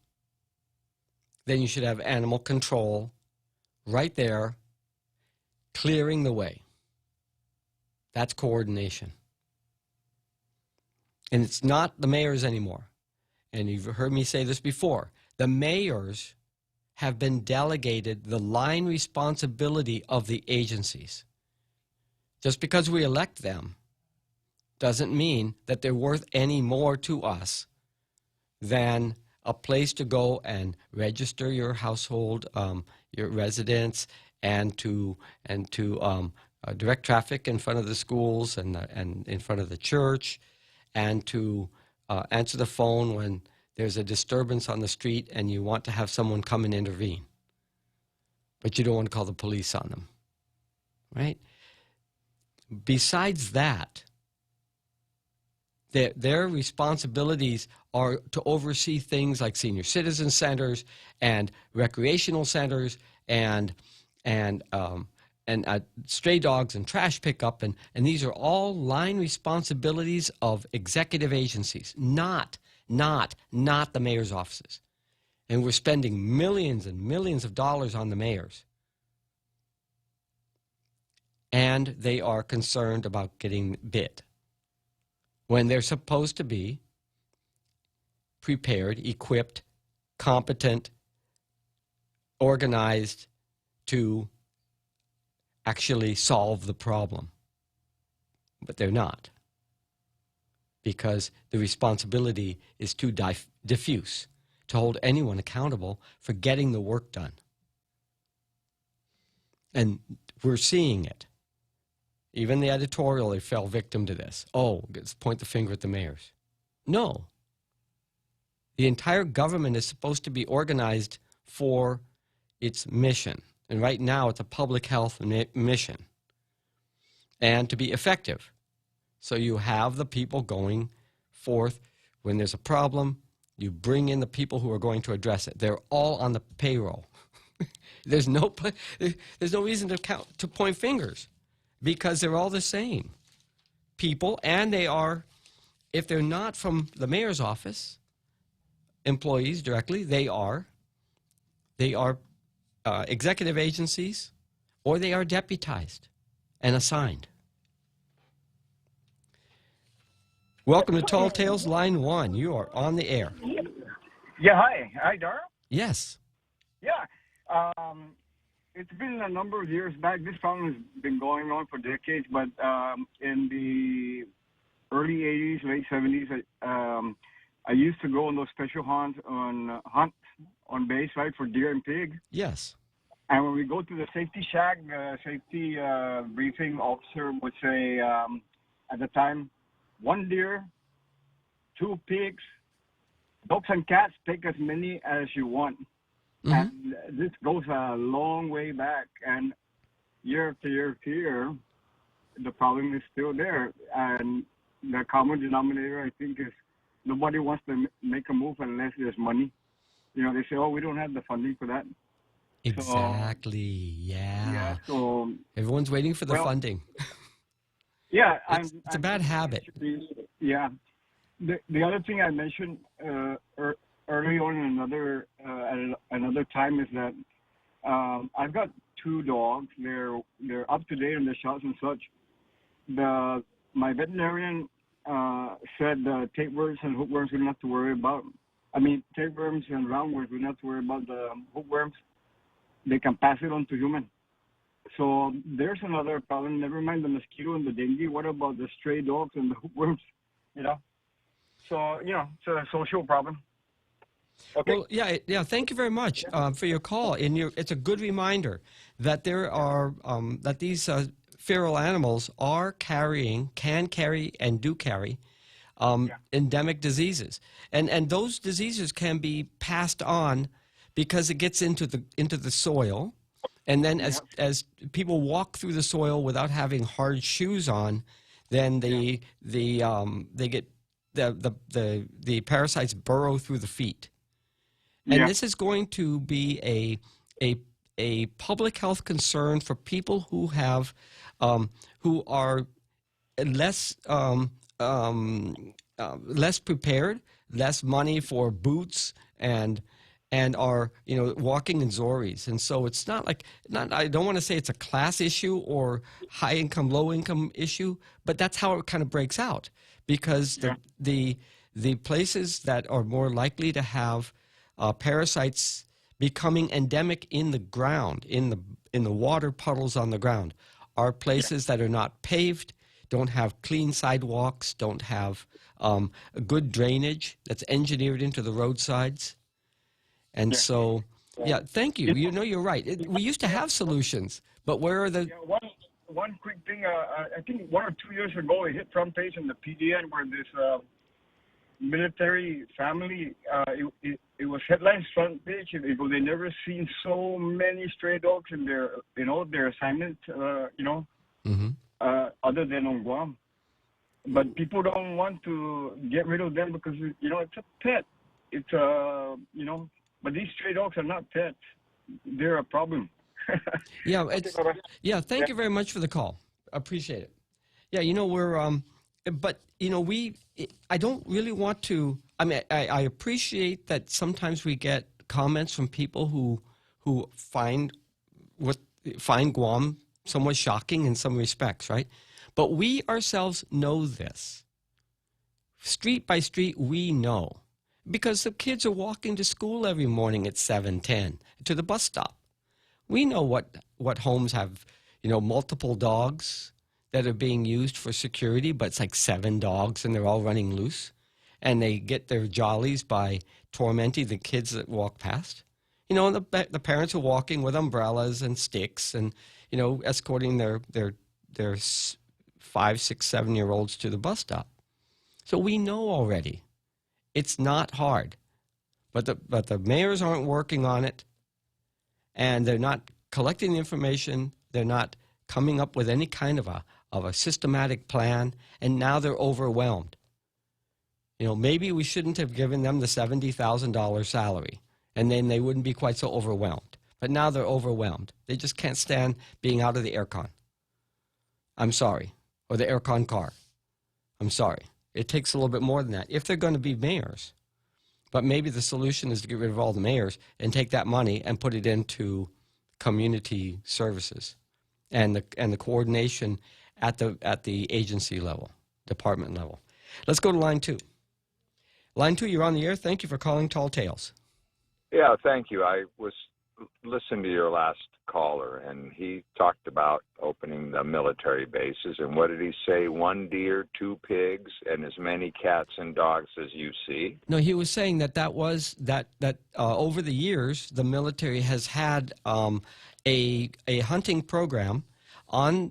then you should have animal control right there, clearing the way. That's coordination. And it's not the mayors anymore. And you've heard me say this before. The mayors have been delegated the line responsibility of the agencies. Just because we elect them doesn't mean that they're worth any more to us than a place to go and register your household, your residents, and to direct traffic in front of the schools and in front of the church, and to answer the phone when there's a disturbance on the street and you want to have someone come and intervene, but you don't want to call the police on them, right? Besides that, their responsibilities are to oversee things like senior citizen centers and recreational centers and stray dogs and trash pickup, and these are all line responsibilities of executive agencies, not the mayor's offices. And we're spending millions and millions of dollars on the mayors. And they are concerned about getting bit when they're supposed to be prepared, equipped, competent, organized to actually solve the problem. But they're not, because the responsibility is too diffuse to hold anyone accountable for getting the work done. And we're seeing it. Even the editorial, they fell victim to this. Oh, let's point the finger at the mayors. No. The entire government is supposed to be organized for its mission. And right now, it's a public health mission. And to be effective. So you have the people going forth. When there's a problem, you bring in the people who are going to address it. They're all on the payroll. There's no reason to point fingers, because they're all the same people, and they are, if they're not from the mayor's office, employees directly, they are executive agencies, or they are deputized and assigned. Welcome to Tall Tales, line 1. You are on the air. Yeah, hi. Hi, Darryl? Yes. Yeah. It's been a number of years back. This problem has been going on for decades, but in the early 80s, late 70s, I used to go on those special hunts on base, right, for deer and pig. Yes. And when we go to the safety shack, the safety briefing officer would say, at the time, 1 deer, 2 pigs, dogs and cats, take as many as you want. Mm-hmm. And this goes a long way back, and year after year after year, the problem is still there. And the common denominator, I think, is nobody wants to make a move unless there's money. You know, they say, oh, we don't have the funding for that. Exactly, yeah. So everyone's waiting for the funding. Yeah. It's a bad habit. Yeah. The other thing I mentioned early on in another time is that I've got 2 dogs. They're up to date on the shots and such. My veterinarian said tapeworms and hookworms we don't have to worry about. I mean, tapeworms and roundworms we don't have to worry about. The hookworms, they can pass it on to humans. So there's another problem. Never mind the mosquito and the dengue. What about the stray dogs and the hookworms? You know. So it's a social problem. Okay. Well, yeah. Thank you very much for your call. It's a good reminder that there are that these feral animals can carry, and do carry endemic diseases, and those diseases can be passed on because it gets into the soil, and then as people walk through the soil without having hard shoes on, then they get the parasites burrow through the feet. And this is going to be a public health concern for people who have who are less less prepared, less money for boots, and are walking in Zoris. And so it's not I don't want to say it's a class issue or high income, low income issue, but that's how it kind of breaks out, because the places that are more likely to have parasites becoming endemic in the ground, in the water puddles on the ground, are places that are not paved, don't have clean sidewalks, don't have a good drainage that's engineered into the roadsides. And so, thank you. You're right. We used to have solutions, but where are the... One quick thing. I think 1 or 2 years ago, it hit front page in the PDN where this military family, it was headlines front page. They never seen so many stray dogs in their assignment, other than on Guam. But people don't want to get rid of them because, it's a pet. It's but these stray dogs are not pets. They're a problem. Thank you very much for the call. Appreciate it. Yeah, we're but I don't really want to. I mean, I appreciate that sometimes we get comments from people who find Guam somewhat shocking in some respects, right? But we ourselves know this. Street by street, we know, because the kids are walking to school every morning at 7:10 to the bus stop. We know what homes have, multiple dogs that are being used for security, but it's like 7 dogs and they're all running loose. And they get their jollies by tormenting the kids that walk past. The parents are walking with umbrellas and sticks and, escorting their 5, 6, 7-year-olds to the bus stop. So we know already. It's not hard. But the mayors aren't working on it. And they're not collecting the information. They're not coming up with any kind of a systematic plan. And now they're overwhelmed. Maybe we shouldn't have given them the $70,000 salary, and then they wouldn't be quite so overwhelmed. But now they're overwhelmed. They just can't stand being out of the aircon. I'm sorry. Or the aircon car. I'm sorry. It takes a little bit more than that if they're going to be mayors. But maybe the solution is to get rid of all the mayors and take that money and put it into community services and the coordination at the agency level, department level. Let's go to line 2. Line 2, you're on the air. Thank you for calling Tall Tales. Yeah, thank you. I was listening to your last caller, and he talked about opening the military bases. And what did he say? 1 deer, 2 pigs, and as many cats and dogs as you see? No, he was saying that over the years, the military has had a hunting program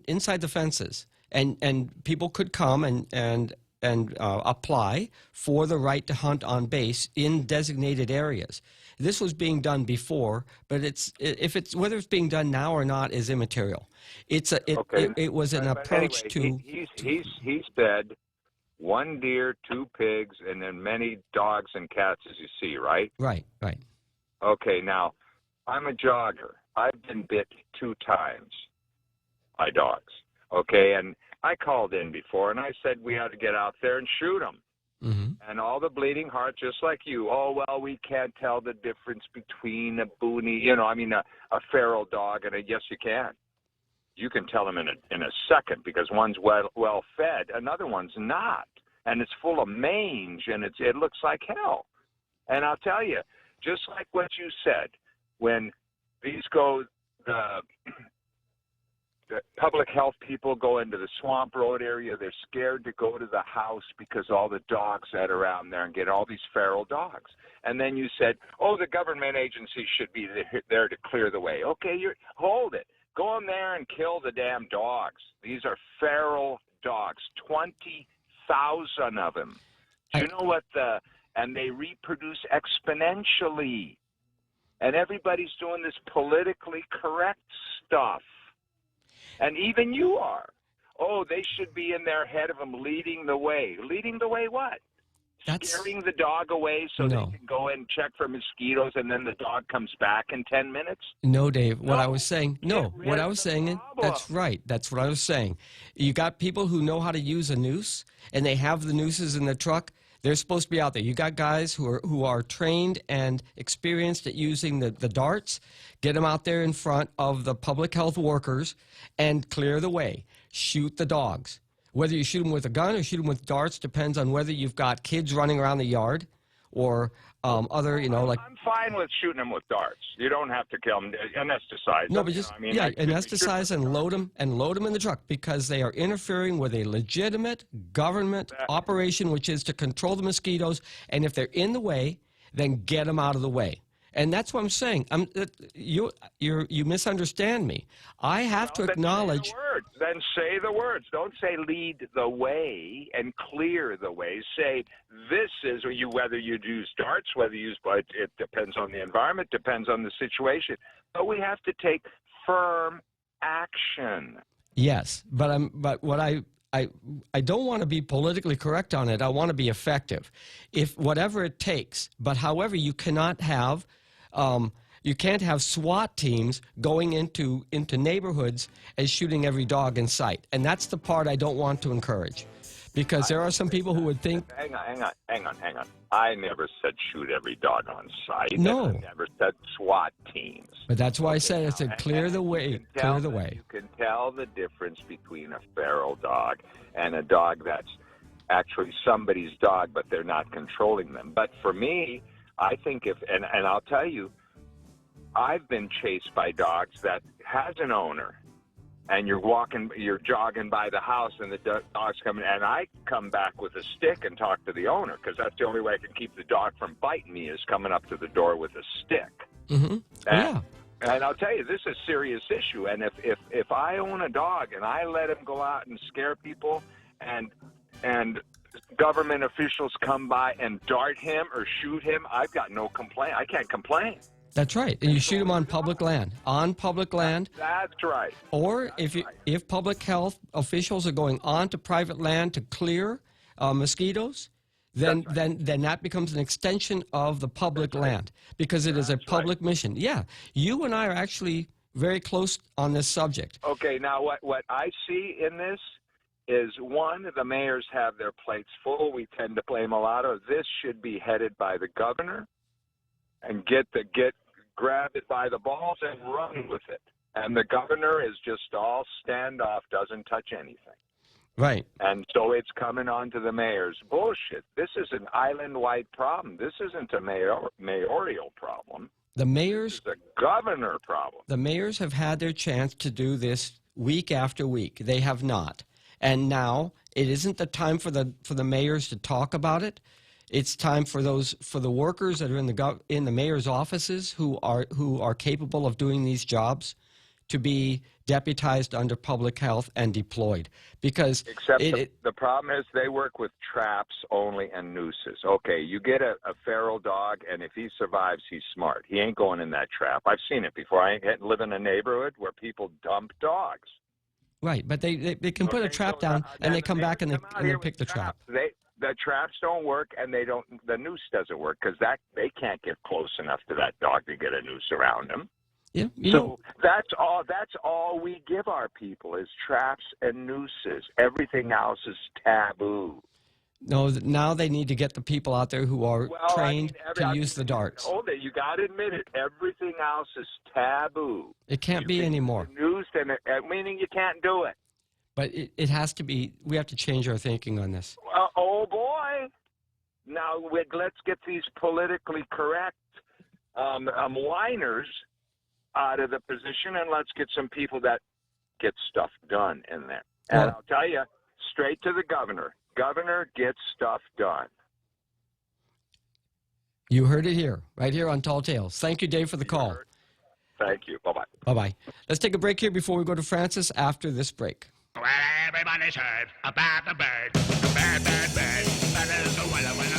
inside the fences, and people could come and apply for the right to hunt on base in designated areas. This was being done before, but whether it's being done now or not is immaterial. It was an approach anyway, he said 1 deer, 2 pigs, and then many dogs and cats as you see, right? Right. Okay, now I'm a jogger. I've been bit 2 times by dogs. Okay, and I called in before, and I said we ought to get out there and shoot them. Mm-hmm. And all the bleeding heart, just like you. Oh, well, we can't tell the difference between a boonie, a feral dog and yes, you can. You can tell them in a second because one's well fed, another one's not, and it's full of mange, and it looks like hell. And I'll tell you, just like what you said, when these go public health people go into the Swamp Road area. They're scared to go to the house because all the dogs that are around there and get all these feral dogs. And then you said, oh, the government agency should be there to clear the way. Okay, hold it. Go in there and kill the damn dogs. These are feral dogs, 20,000 of them. Do you know what and they reproduce exponentially. And everybody's doing this politically correct stuff. And even you are. Oh, they should be in there ahead of them leading the way. Leading the way what? Scaring the dog away so they can go and check for mosquitoes and then the dog comes back in 10 minutes? No, Dave. What I was saying, that's right. That's what I was saying. You got people who know how to use a noose, and they have the nooses in the truck. They're supposed to be out there. You got guys who are trained and experienced at using the darts. Get them out there in front of the public health workers and clear the way. Shoot the dogs. Whether you shoot them with a gun or shoot them with darts depends on whether you've got kids running around the yard or other, like... I'm fine with shooting them with darts. You don't have to kill them, anesthetize them. No, but just, anesthetize and load them in the truck because they are interfering with a legitimate government operation, which is to control the mosquitoes. And if they're in the way, then get them out of the way. And that's what I'm saying. You misunderstand me. I have to acknowledge... Then say the words. Don't say lead the way and clear the way. Say this is whether you use darts, whether you use, but it depends on the environment, depends on the situation. But we have to take firm action. Yes, but what I don't want to be politically correct on it. I want to be effective, if whatever it takes. But however, you cannot have. You can't have SWAT teams going into neighborhoods and shooting every dog in sight. And that's the part I don't want to encourage. Because there are some people who would think... Hang on. I never said shoot every dog on sight. No. I never said SWAT teams. But that's why I said it's clear the way. Clear the way. You can tell the difference between a feral dog and a dog that's actually somebody's dog, but they're not controlling them. But for me, I think and I'll tell you, I've been chased by dogs that has an owner, and you're jogging by the house, and the dog's coming, and I come back with a stick and talk to the owner, because that's the only way I can keep the dog from biting me is coming up to the door with a stick. Mm-hmm. And I'll tell you, this is a serious issue, and if I own a dog and I let him go out and scare people, and government officials come by and dart him or shoot him, I've got no complaint. I can't complain. That's right. And you shoot them on public land. On public land. That's right. Or if public health officials are going on to private land to clear mosquitoes, then that becomes an extension of the public land because it is a public mission. Yeah. You and I are actually very close on this subject. Okay. Now, what I see in this is, one, the mayors have their plates full. We tend to play mulatto. This should be headed by the governor. And grab it by the balls and run with it. And the governor is just all standoff, doesn't touch anything. Right. And so it's coming on to the mayors. Bullshit. This is an island-wide problem. This isn't a mayoral problem. The mayors... This is a governor problem. The mayors have had their chance to do this week after week. They have not. And now it isn't the time for the mayors to talk about it. It's time for the workers that are in the mayor's offices who are capable of doing these jobs to be deputized under public health and deployed. Because the problem is they work with traps only and nooses. Okay, you get a feral dog, and if he survives, he's smart. He ain't going in that trap. I've seen it before. I live in a neighborhood where people dump dogs. Right, but they can put a trap down, and they come back and they pick the trap. The traps don't work, and the noose doesn't work because they can't get close enough to that dog to get a noose around him. Yeah, that's all we give our people is traps and nooses. Everything else is taboo. No, now they need to get the people out there who are trained to use the darts. You got to admit it. Everything else is taboo. It can't be anymore. Noose, meaning you can't do it. But it has to be. We have to change our thinking on this. Oh boy! Now let's get these politically correct whiners out of the position, and let's get some people that gets stuff done in there. And I'll tell you, straight to the governor. Governor gets stuff done. You heard it here, right here on Tall Tales. Thank you, Dave, for the call. Thank you. Bye-bye. Bye-bye. Let's take a break here before we go to Francis after this break. Well, everybody's heard about the bird. The bird, bird, bird.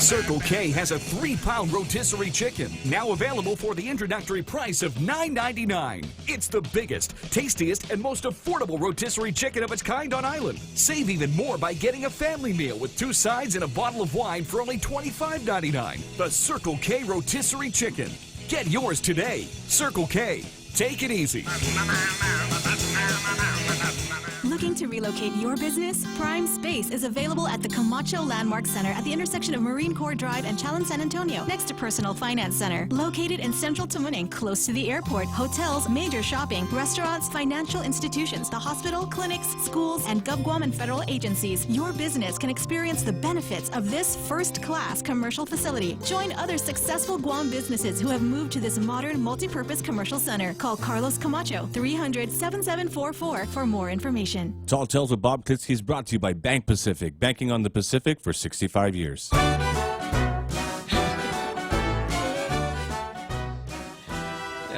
Circle K has a 3-pound rotisserie chicken, now available for the introductory price of $9.99. It's the biggest, tastiest, and most affordable rotisserie chicken of its kind on island. Save even more by getting a family meal with 2 sides and a bottle of wine for only $25.99. The Circle K rotisserie chicken. Get yours today. Circle K. Take it easy. Looking to relocate your business? Prime Space is available at the Camacho Landmark Center at the intersection of Marine Corps Drive and Chalon San Antonio, next to Personal Finance Center. Located in central Tamuning, close to the airport, hotels, major shopping, restaurants, financial institutions, the hospital, clinics, schools, and GovGuam and federal agencies. Your business can experience the benefits of this first-class commercial facility. Join other successful Guam businesses who have moved to this modern, multi-purpose commercial center. Call Carlos Camacho, 300-7744 for more information. Tall Tales with Bob Klitzkie is brought to you by Bank Pacific, banking on the Pacific for 65 years. Yeah,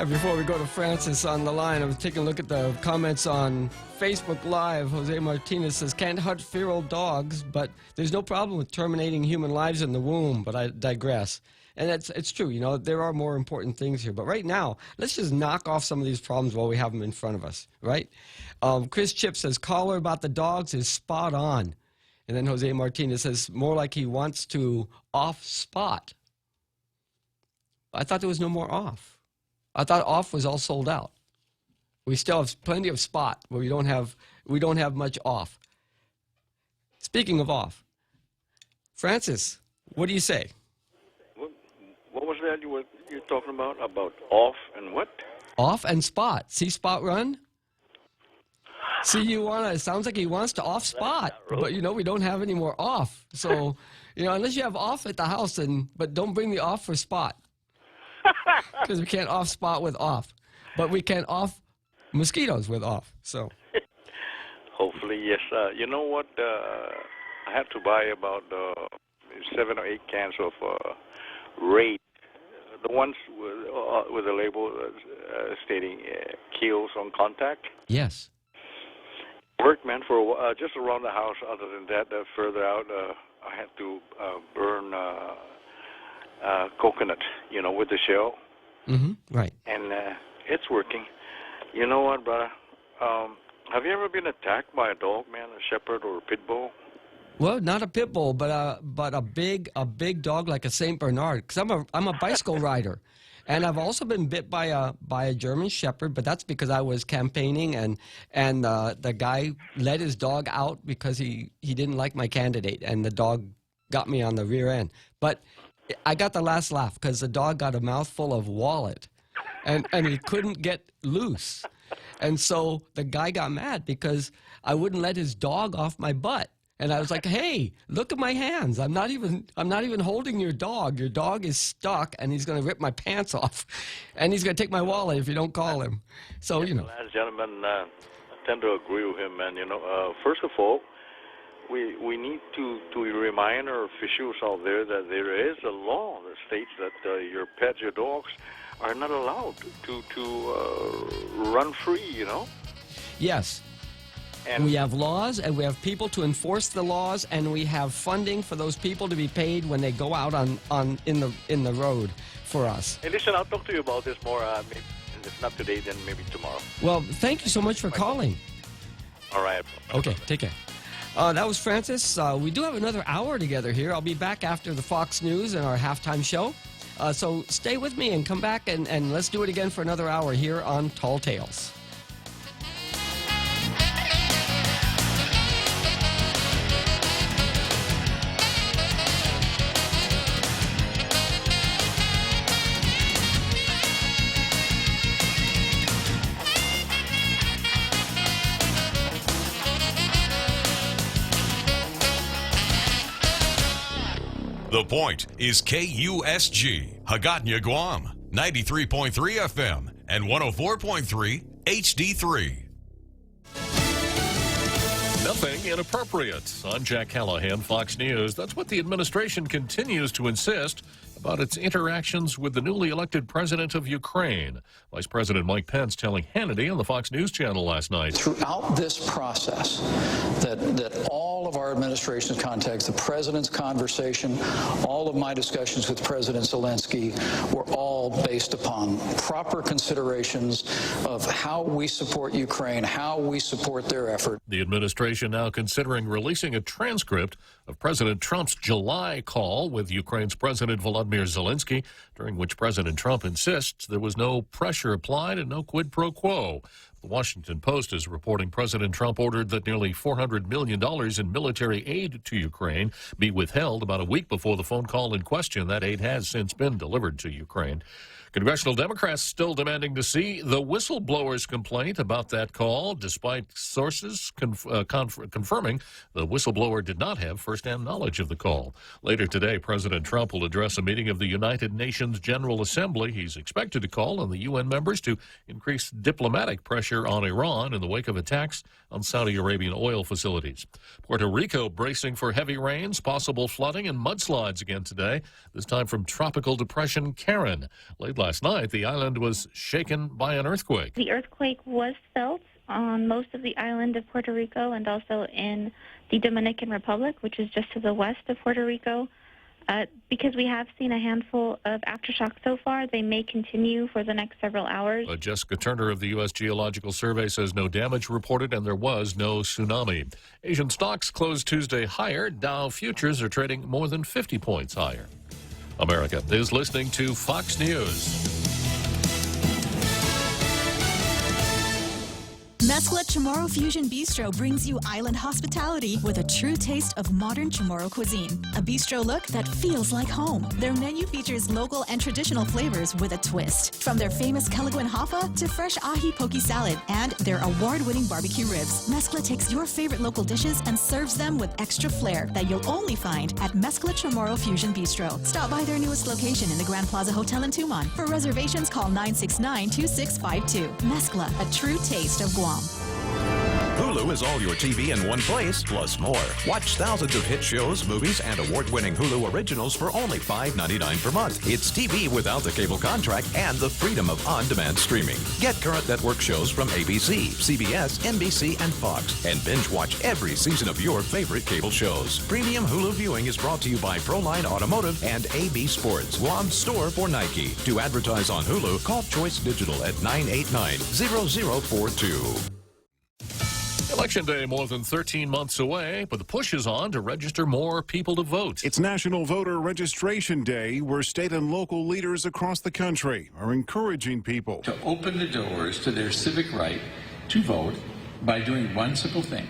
before we go to Francis on the line, I was taking a look at the comments on Facebook Live. Jose Martinez says, can't hunt feral dogs, but there's no problem with terminating human lives in the womb, but I digress. And it's true, you know, there are more important things here. But right now, let's just knock off some of these problems while we have them in front of us, right? Chris Chip says, caller about the dogs is spot on. And then Jose Martinez says, more like he wants to off-spot. I thought there was no more off. I thought off was all sold out. We still have plenty of spot where we don't have much off. Speaking of off, Francis, what do you say? What was that you were talking about off and what? Off and spot. See spot run? See, it sounds like he wants to off spot, but you know, we don't have any more off. So, you know, unless you have off at the house, but don't bring the off for spot. Because we can't off spot with off. But we can off mosquitoes with off, so. Hopefully, yes. You know what? I had to buy about 7 or 8 cans of Raid. The ones with a label stating kills on contact. Yes. Worked, man, for just around the house. Other than that, further out, I had to burn coconut, you know, with the shell. Mm-hmm. Right. And it's working. You know what, brother? Have you ever been attacked by a dog, man, a shepherd or a pit bull? Well, not a pit bull, but a big dog like a Saint Bernard. Because I'm a bicycle rider, and I've also been bit by a German Shepherd. But that's because I was campaigning, and the guy let his dog out because he didn't like my candidate, and the dog got me on the rear end. But I got the last laugh because the dog got a mouthful of wallet, and he couldn't get loose, and so the guy got mad because I wouldn't let his dog off my butt. And I was like, "Hey, look at my hands. I'm not even holding your dog. Your dog is stuck, and he's going to rip my pants off, and he's going to take my wallet if you don't call him." So you know. Last gentleman, I tend to agree with him, man. You know, first of all, we need to remind our officials out there that there is a law that states that your pets, your dogs, are not allowed to run free. You know. Yes. And we have laws, and we have people to enforce the laws, and we have funding for those people to be paid when they go out in the road for us. Hey, listen, I'll talk to you about this more. Maybe, if not today, then maybe tomorrow. Well, thank you so much for calling. All right. Okay, take care. That was Francis. We do have another hour together here. I'll be back after the Fox News and our halftime show. So stay with me and come back, and let's do it again for another hour here on Tall Tales. The Point is KUSG, Hagåtña, Guam, 93.3 FM and 104.3 HD3. Nothing inappropriate. I'm Jack Callahan, Fox News. That's what the administration continues to insist about its interactions with the newly elected president of Ukraine. Vice President Mike Pence telling Hannity on the Fox News channel last night. Throughout this process, that all of our administration's contacts, the president's conversation, all of my discussions with President Zelensky were all based upon proper considerations of how we support Ukraine, how we support their effort. The administration now considering releasing a transcript of President Trump's July call with Ukraine's President Volodymyr Zelensky, during which President Trump insists there was no pressure applied and no quid pro quo. The Washington Post is reporting President Trump ordered that nearly $400 million in military aid to Ukraine be withheld about a week before the phone call in question. That aid has since been delivered to Ukraine. Congressional Democrats still demanding to see the whistleblower's complaint about that call, despite sources confirming the whistleblower did not have firsthand knowledge of the call. Later today, President Trump will address a meeting of the United Nations General Assembly. He's expected to call on the UN members to increase diplomatic pressure on Iran in the wake of attacks on Saudi Arabian oil facilities. Puerto Rico bracing for heavy rains, possible flooding, and mudslides again today, this time from Tropical Depression Karen. Late last night, the island was shaken by an earthquake. The earthquake was felt on most of the island of Puerto Rico and also in the Dominican Republic, which is just to the west of Puerto Rico. Because we have seen a handful of aftershocks so far, they may continue for the next several hours. Jessica Turner of the U.S. Geological Survey says no damage reported and there was no tsunami. Asian stocks closed Tuesday higher. Dow futures are trading more than 50 points higher. America is listening to Fox News. Mescla Chamorro Fusion Bistro brings you island hospitality with a true taste of modern Chamorro cuisine. A bistro look that feels like home. Their menu features local and traditional flavors with a twist. From their famous Calaguan Hafa to fresh ahi poke salad and their award-winning barbecue ribs. Mescla takes your favorite local dishes and serves them with extra flair that you'll only find at Mescla Chamorro Fusion Bistro. Stop by their newest location in the Grand Plaza Hotel in Tumon. For reservations, call 969-2652. Mescla, a true taste of Guam. Hulu is all your TV in one place, plus more. Watch thousands of hit shows, movies, and award-winning Hulu originals for only $5.99 per month. It's TV without the cable contract and the freedom of on-demand streaming. Get current network shows from ABC, CBS, NBC, and Fox, and binge-watch every season of your favorite cable shows. Premium Hulu viewing is brought to you by Proline Automotive and AB Sports, Guam's store for Nike. To advertise on Hulu, call Choice Digital at 989-0042. Election Day more than 13 months away, but the push is on to register more people to vote. It's National Voter Registration Day, where state and local leaders across the country are encouraging people to open the doors to their civic right to vote by doing one simple thing.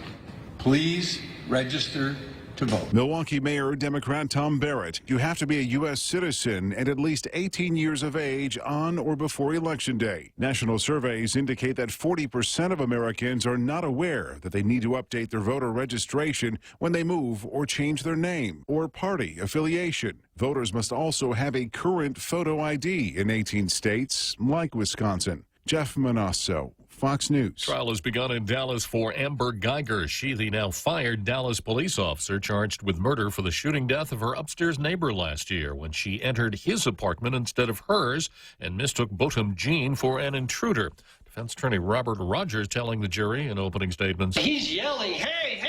Please register to vote. Milwaukee Mayor Democrat Tom Barrett, you have to be a U.S. citizen and at least 18 years of age on or before Election Day. National surveys indicate that 40% of Americans are not aware that they need to update their voter registration when they move or change their name or party affiliation. Voters must also have a current photo ID in 18 states, like Wisconsin. Jeff Manasso, Fox News. Trial has begun in Dallas for Amber Geiger. She, the now fired Dallas police officer, charged with murder for the shooting death of her upstairs neighbor last year when she entered his apartment instead of hers and mistook Botham Jean for an intruder. Defense attorney Robert Rogers telling the jury in opening statements. He's yelling, hey, hey!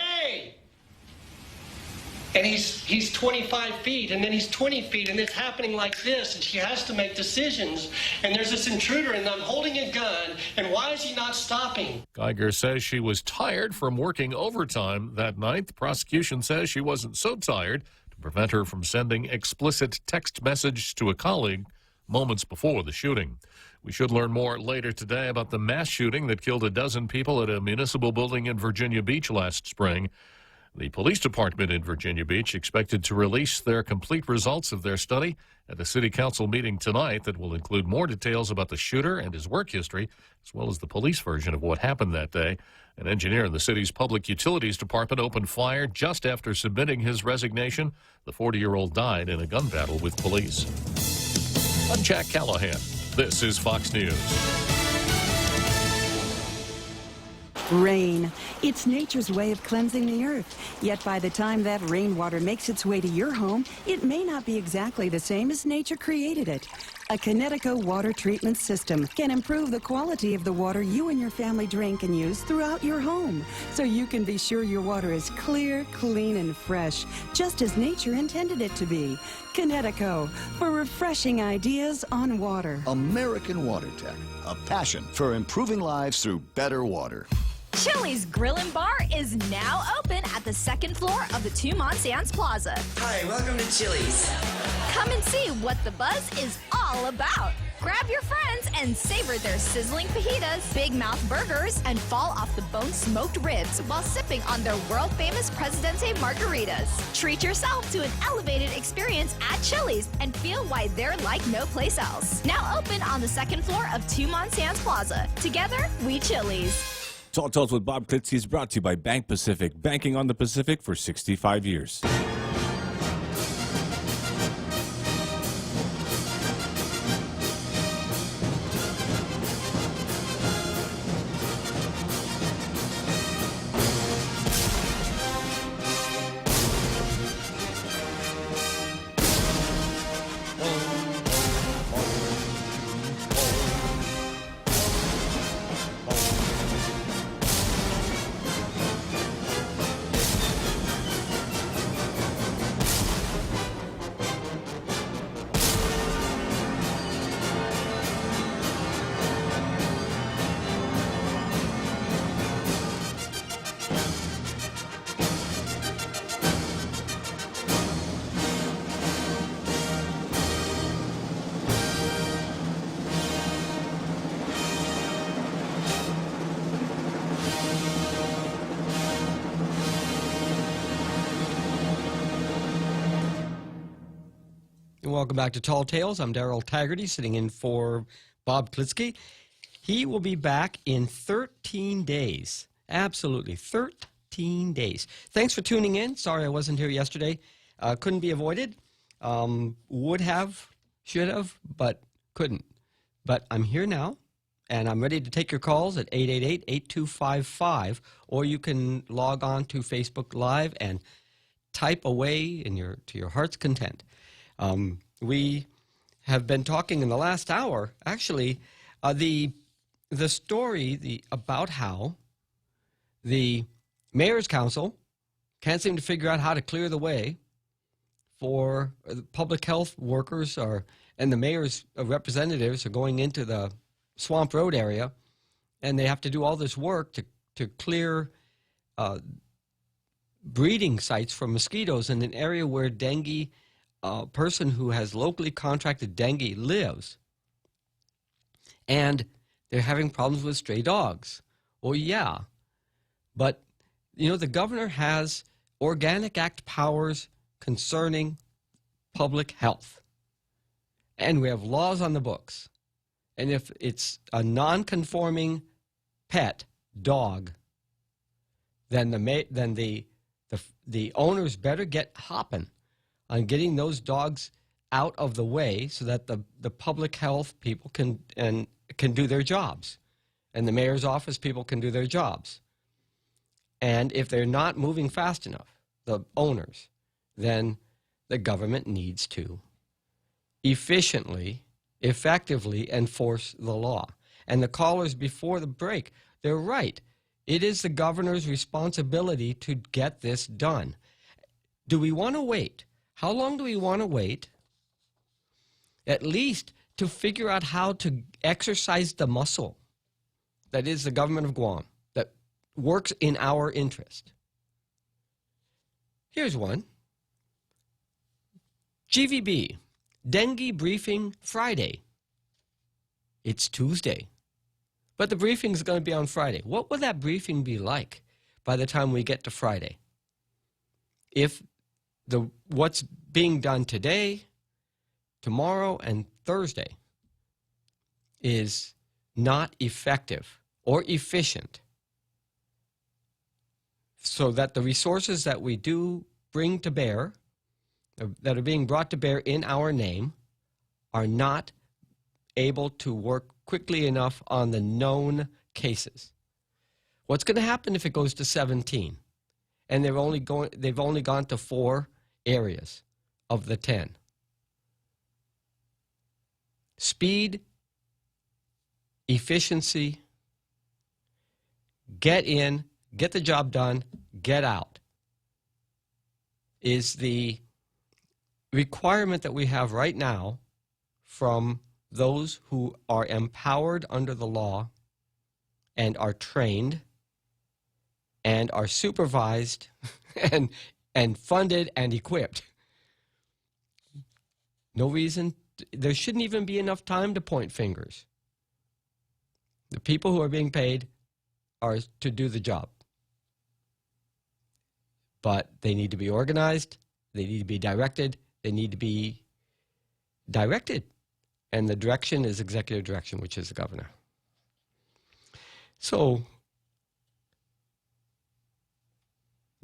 And he's 25 feet, and then he's 20 feet, and it's happening like this, and she has to make decisions. And there's this intruder, and I'm holding a gun, and why is he not stopping? Geiger says she was tired from working overtime that night. The prosecution says she wasn't so tired to prevent her from sending explicit text message to a colleague moments before the shooting. We should learn more later today about the mass shooting that killed a dozen people at a municipal building in Virginia Beach last spring. The police department in Virginia Beach expected to release their complete results of their study at a city council meeting tonight that will include more details about the shooter and his work history, as well as the police version of what happened that day. An engineer in the city's public utilities department opened fire just after submitting his resignation. The 40-year-old died in a gun battle with police. I'm Jack Callahan. This is Fox News. Rain. It's nature's way of cleansing the earth. Yet by the time that rainwater makes its way to your home, it may not be exactly the same as nature created it. A Connecticut water treatment system can improve the quality of the water you and your family drink and use throughout your home, so you can be sure your water is clear, clean, and fresh, just as nature intended it to be. Connecticut, for refreshing ideas on water. American Water Tech, a passion for improving lives through better water. Chili's Grill and Bar is now open at the second floor of the Two-Mont Sands Plaza. Hi, welcome to Chili's. Come and see what the buzz is all about. Grab your friends and savor their sizzling fajitas, big mouth burgers, and fall off the bone smoked ribs while sipping on their world-famous Presidente margaritas. Treat yourself to an elevated experience at Chili's and feel why they're like no place else. Now open on the second floor of Two-Mont Sands Plaza. Together, we Chili's. Talk Tales with Bob Klitzkie is brought to you by Bank Pacific, banking on the Pacific for 65 years. Welcome back to Tall Tales. I'm Daryl Taggarty, sitting in for Bob Klitzkie. He will be back in 13 days. Absolutely, 13 days. Thanks for tuning in. Sorry I wasn't here yesterday. Couldn't be avoided. Would have, should have, but couldn't. But I'm here now, and I'm ready to take your calls at 888-8255, or you can log on to Facebook Live and type away to your heart's content. We have been talking in the last hour, actually, the story about how the Mayor's Council can't seem to figure out how to clear the way for public health workers and the mayor's representatives are going into the Swamp Road area, and they have to do all this work to clear breeding sites for mosquitoes in an area where dengue, a person who has locally contracted dengue lives. And they're having problems with stray dogs. Well, yeah. But, the governor has Organic Act powers concerning public health. And we have laws on the books. And if it's a non-conforming pet dog, then the owners better get hopping on getting those dogs out of the way so that the public health people can do their jobs, and the mayor's office people can do their jobs. And if they're not moving fast enough, the owners, then the government needs to efficiently, effectively enforce the law. And the callers before the break, they're right. It is the governor's responsibility to get this done. Do we want to wait? How long do we want to wait, at least to figure out how to exercise the muscle that is the government of Guam, that works in our interest? Here's one. GVB, Dengue Briefing Friday. It's Tuesday, but the briefing is going to be on Friday. What will that briefing be like by the time we get to Friday? If what's being done today, tomorrow, and Thursday is not effective or efficient, so that the resources that we do bring to bear, that are being brought to bear in our name, are not able to work quickly enough on the known cases. What's going to happen if it goes to 17? And they've only gone to 4 areas of the 10. Speed, efficiency, get in, get the job done, get out is the requirement that we have right now from those who are empowered under the law and are trained and are supervised and funded and equipped. No reason, there shouldn't even be enough time to point fingers. The people who are being paid are to do the job. But they need to be organized, they need to be directed, they need to be directed. And the direction is executive direction, which is the governor. So,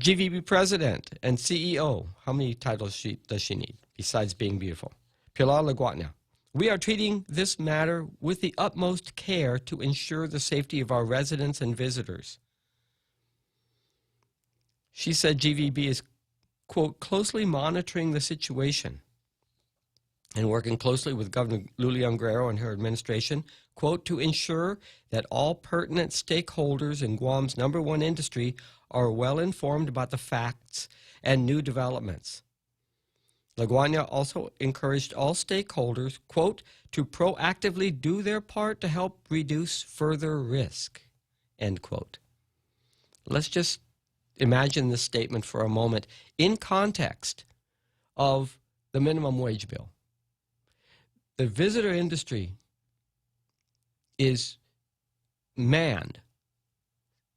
GVB president and CEO, how many titles does she need besides being beautiful? Pilar Laguatna. We are treating this matter with the utmost care to ensure the safety of our residents and visitors. She said GVB is, quote, closely monitoring the situation and working closely with Governor Lulian Guerrero and her administration, quote, to ensure that all pertinent stakeholders in Guam's #1 industry are well informed about the facts and new developments. Laguana also encouraged all stakeholders, quote, to proactively do their part to help reduce further risk, end quote. Let's just imagine this statement for a moment in context of the minimum wage bill. The visitor industry is manned,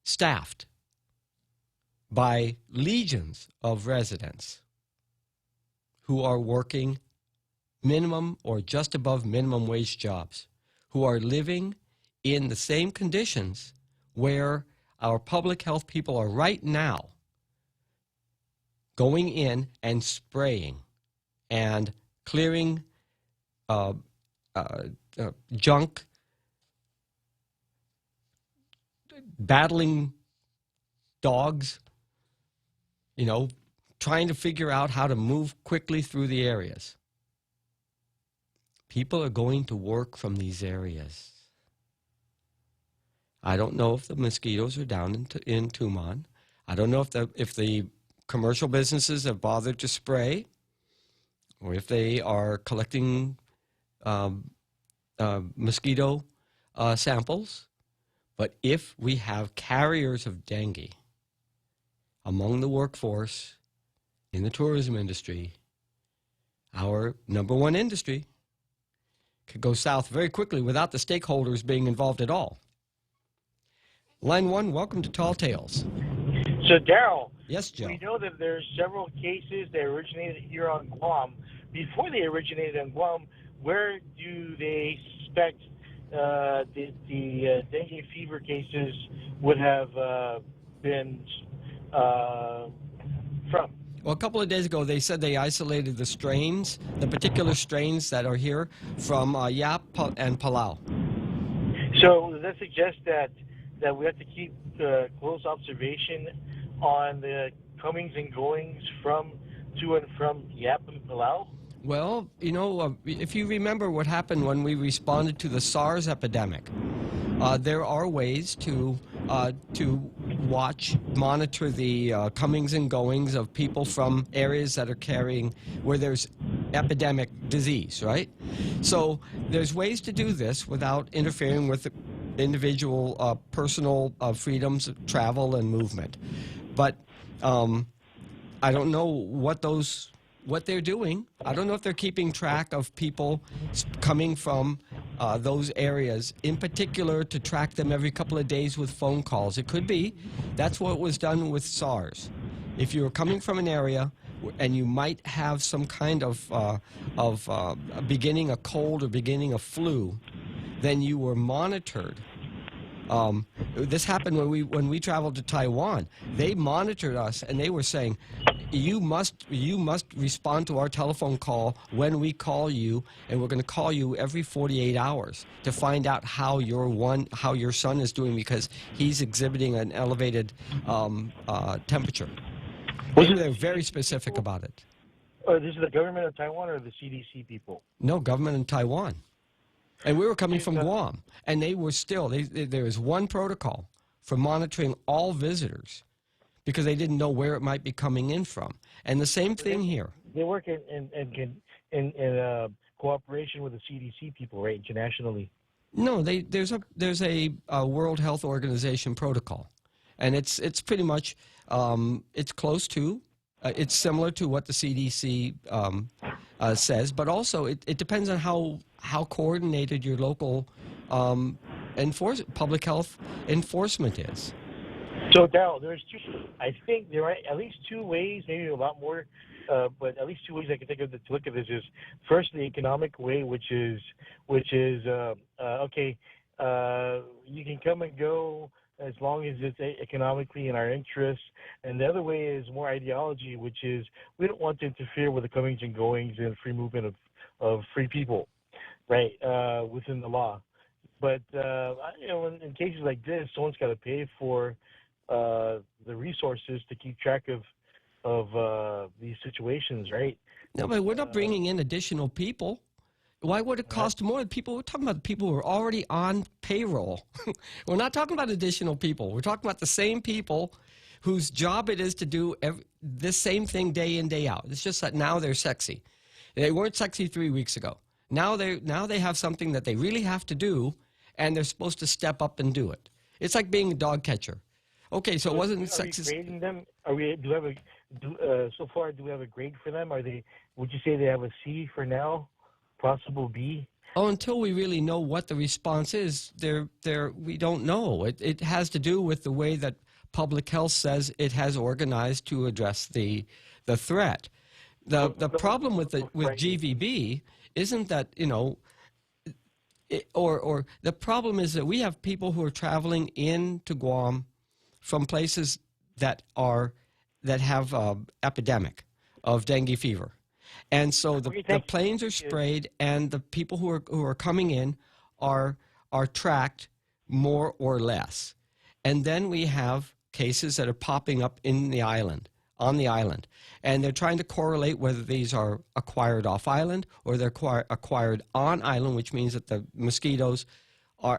staffed by legions of residents who are working minimum or just above minimum wage jobs, who are living in the same conditions where our public health people are right now going in and spraying and clearing junk, battling dogs, you know, trying to figure out how to move quickly through the areas. People are going to work from these areas. I don't know if the mosquitoes are down in Tumon. I don't know if the commercial businesses have bothered to spray, or if they are collecting mosquito samples. But if we have carriers of dengue among the workforce in the tourism industry, our #1 industry could go south very quickly without the stakeholders being involved at all. Line 1, welcome to Tall Tales. So, Daryl. Yes, Joe. We know that there's several cases that originated here on Guam. Before they originated on Guam, where do they suspect the dengue fever cases would have been from? Well, a couple of days ago, they said they isolated the strains, the particular strains that are here from Yap and Palau. So does that suggest that we have to keep close observation on the comings and goings to and from Yap and Palau? Well, you know, if you remember what happened when we responded to the SARS epidemic, there are ways to monitor the comings and goings of people from areas that are where there's epidemic disease, right? So there's ways to do this without interfering with the individual personal freedoms of travel and movement. But I don't know what they're doing. I don't know if they're keeping track of people coming from those areas, in particular to track them every couple of days with phone calls. It could be. That's what was done with SARS. If you're coming from an area and you might have some kind of beginning a cold or beginning a flu, then you were monitored. This happened when we traveled to Taiwan. They monitored us and they were saying, you must respond to our telephone call when we call you, and we're going to call you every 48 hours to find out how your son is doing, because he's exhibiting an elevated temperature. They're very specific about it. This is the government of Taiwan or the CDC people? No, government in Taiwan. And we were coming from Guam, and they were still, there was one protocol for monitoring all visitors because they didn't know where it might be coming in from. And the same thing here. They work in cooperation with the CDC people, right, internationally? No, there's a World Health Organization protocol, and it's pretty much, it's close to, it's similar to what the CDC says, but also it depends on how coordinated your local public health enforcement is. So, Darryl, I think there are at least two ways, maybe a lot more, but at least two ways I can think of to look at this is, first, the economic way, which is okay, you can come and go as long as it's economically in our interests. And the other way is more ideology, which is we don't want to interfere with the comings and goings and free movement of free people, right, within the law. But, in cases like this, someone's got to pay for the resources to keep track of these situations, right? No, but we're not bringing in additional people. Why would it cost more? We're talking about people who are already on payroll. We're not talking about additional people. We're talking about the same people whose job it is to do this same thing day in, day out. It's just that now they're sexy. They weren't sexy 3 weeks ago. Now they have something that they really have to do, and they're supposed to step up and do it. It's like being a dog catcher. Okay, so it wasn't sexist. Are we grading them? So far, do we have a grade for them? Would you say they have a C for now? Possible B? Oh, until we really know what the response is, we don't know. It has to do with the way that public health says it has organized to address the threat. The problem with GVB isn't that, or the problem is that we have people who are traveling into Guam from places that have epidemic of dengue fever. And so the planes are sprayed, and the people who are coming in are tracked more or less. And then we have cases that are popping up on the island, and they're trying to correlate whether these are acquired off island or they're acquired on island, which means that the mosquitoes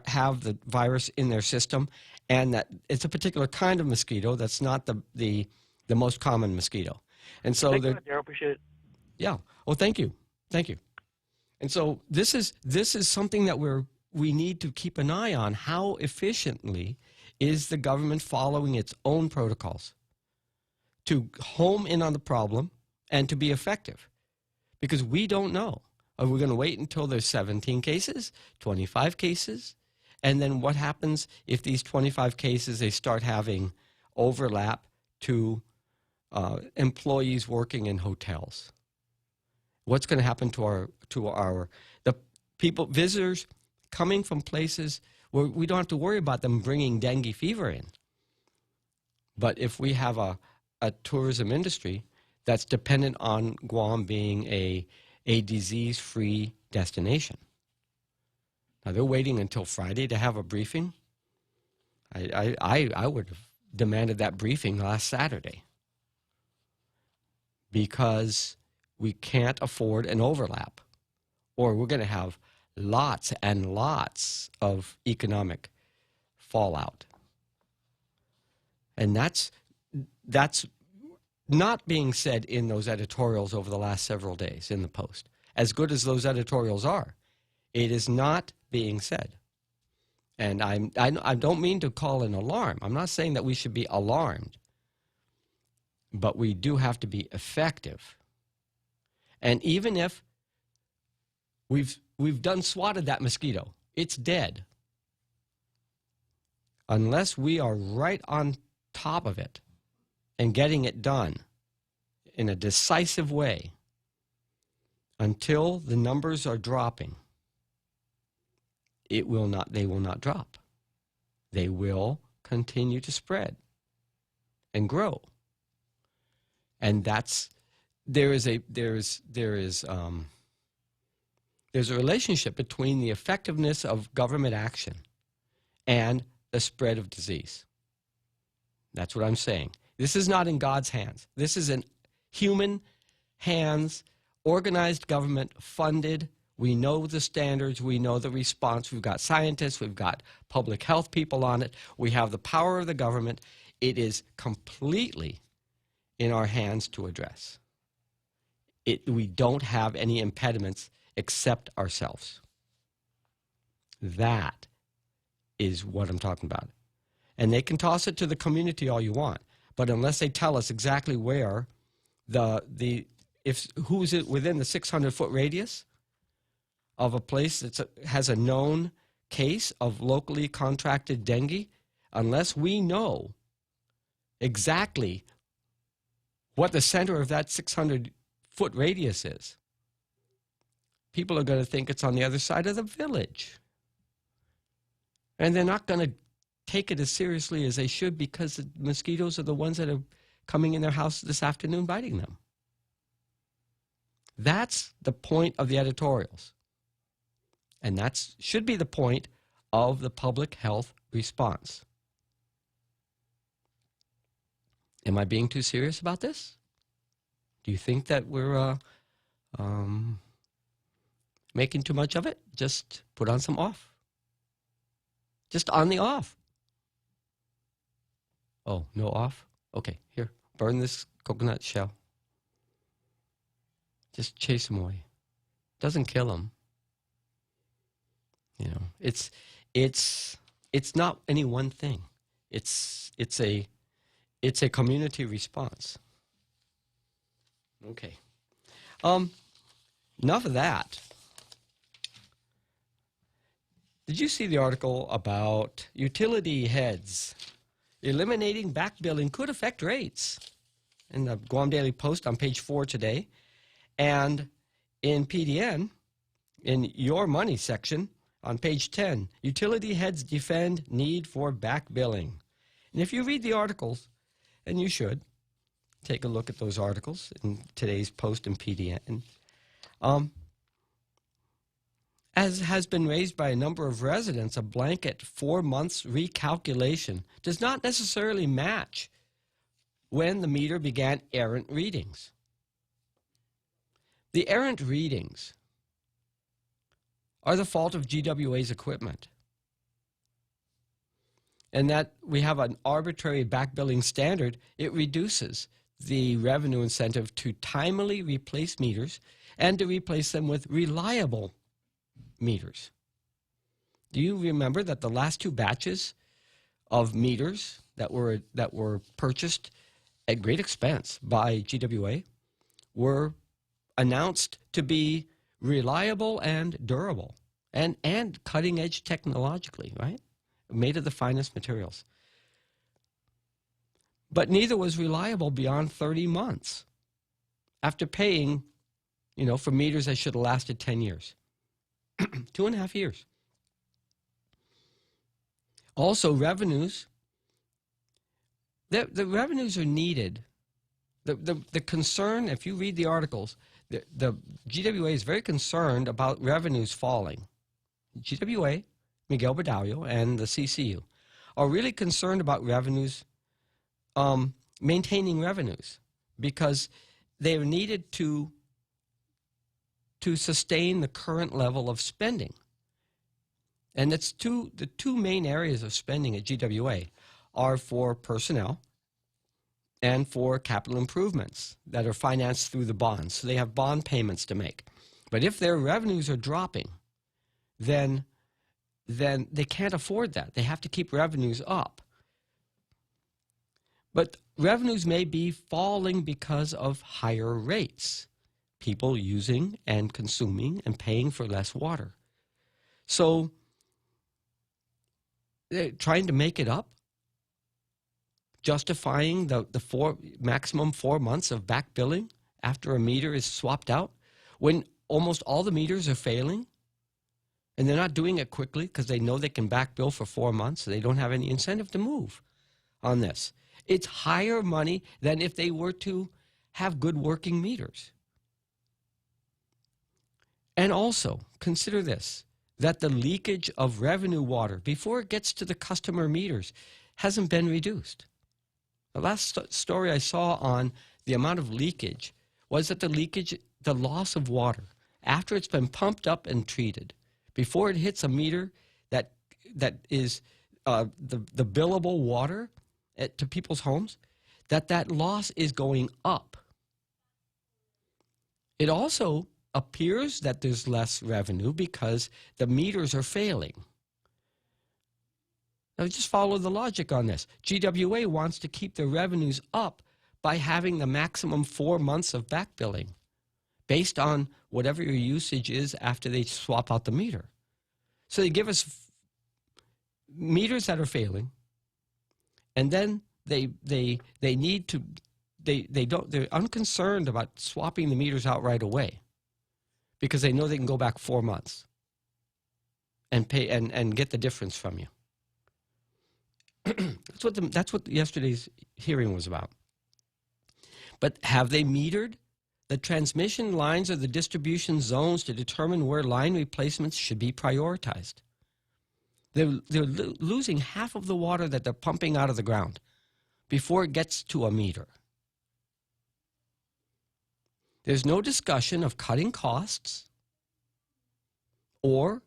have the virus in their system, and that it's a particular kind of mosquito that's not the most common mosquito. And so I appreciate it. Yeah. Oh, thank you. And so this is something that we need to keep an eye on. How efficiently is the government following its own protocols to home in on the problem and to be effective? Because we don't know. Are we going to wait until there's 17 cases, 25 cases? And then what happens if these 25 cases, they start having overlap to employees working in hotels? What's going to happen to the people, visitors coming from places where we don't have to worry about them bringing dengue fever in? But if we have a tourism industry that's dependent on Guam being a disease-free destination. Now, they're waiting until Friday to have a briefing. I would have demanded that briefing last Saturday, because we can't afford an overlap, or we're going to have lots and lots of economic fallout. And that's not being said in those editorials over the last several days in the Post. As good as those editorials are, it is not being said. And I don't mean to call an alarm. I'm not saying that we should be alarmed, but we do have to be effective. And even if we've swatted that mosquito, it's dead. Unless we are right on top of it and getting it done in a decisive way, until the numbers are dropping, they will not drop. They will continue to spread and grow. And there's a relationship between the effectiveness of government action and the spread of disease. That's what I'm saying. This is not in God's hands. This is in human hands, organized government, funded. We know the standards. We know the response. We've got scientists. We've got public health people on it. We have the power of the government. It is completely in our hands to address. We don't have any impediments except ourselves. That is what I'm talking about. And they can toss it to the community all you want, but unless they tell us exactly where who's within the 600-foot radius of a place that has a known case of locally contracted dengue, unless we know exactly what the center of that 600-foot radius is, people are going to think it's on the other side of the village. And they're not going to take it as seriously as they should because the mosquitoes are the ones that are coming in their house this afternoon biting them. That's the point of the editorials. And that should be the point of the public health response. Am I being too serious about this? Do you think that we're making too much of it? Just put on some off. Just on the off. Oh, no off? Okay, here, burn this coconut shell. Just chase them away. Doesn't kill them. You know, it's not any one thing. It's a community response. Okay. Enough of that. Did you see the article about utility heads? Eliminating back billing could affect rates. In the Guam Daily Post on page 4 today. And in PDN, in Your Money section, on page 10, utility heads defend need for back billing. And if you read the articles, and you should, take a look at those articles in today's Post and PDN. As has been raised by a number of residents, a blanket 4 months recalculation does not necessarily match when the meter began errant readings. The errant readings are the fault of GWA's equipment. And that we have an arbitrary back billing standard, it reduces the revenue incentive to timely replace meters and to replace them with reliable meters. Do you remember that the last 2 batches of meters that were purchased at great expense by GWA were announced to be reliable and durable and cutting edge technologically, right? Made of the finest materials. But neither was reliable beyond 30 months after paying, for meters that should have lasted 10 years. 2.5 years. Also, revenues. The revenues are needed. The concern, if you read the articles, the GWA is very concerned about revenues falling. GWA, Miguel Badallo, and the CCU are really concerned about revenues, maintaining revenues, because they are needed to sustain the current level of spending. And the two main areas of spending at GWA are for personnel and for capital improvements that are financed through the bonds. So they have bond payments to make. But if their revenues are dropping, then they can't afford that. They have to keep revenues up. But revenues may be falling because of higher rates. People using and consuming and paying for less water. So they're trying to make it up, justifying the maximum 4 months of back billing after a meter is swapped out, when almost all the meters are failing, and they're not doing it quickly because they know they can back bill for 4 months, so they don't have any incentive to move on this. It's higher money than if they were to have good working meters. And also, consider this, that the leakage of revenue water before it gets to the customer meters hasn't been reduced. The last story I saw on the amount of leakage was that the loss of water, after it's been pumped up and treated, before it hits a meter that is the billable water to people's homes, that loss is going up. It also appears that there's less revenue because the meters are failing. Now just follow the logic on this. GWA wants to keep the revenues up by having the maximum 4 months of back billing based on whatever your usage is after they swap out the meter. So they give us meters that are failing, and then they're unconcerned about swapping the meters out right away because they know they can go back 4 months and pay and get the difference from you. That's what yesterday's hearing was about. But have they metered the transmission lines or the distribution zones to determine where line replacements should be prioritized? They're losing half of the water that they're pumping out of the ground before it gets to a meter. There's no discussion of cutting costs or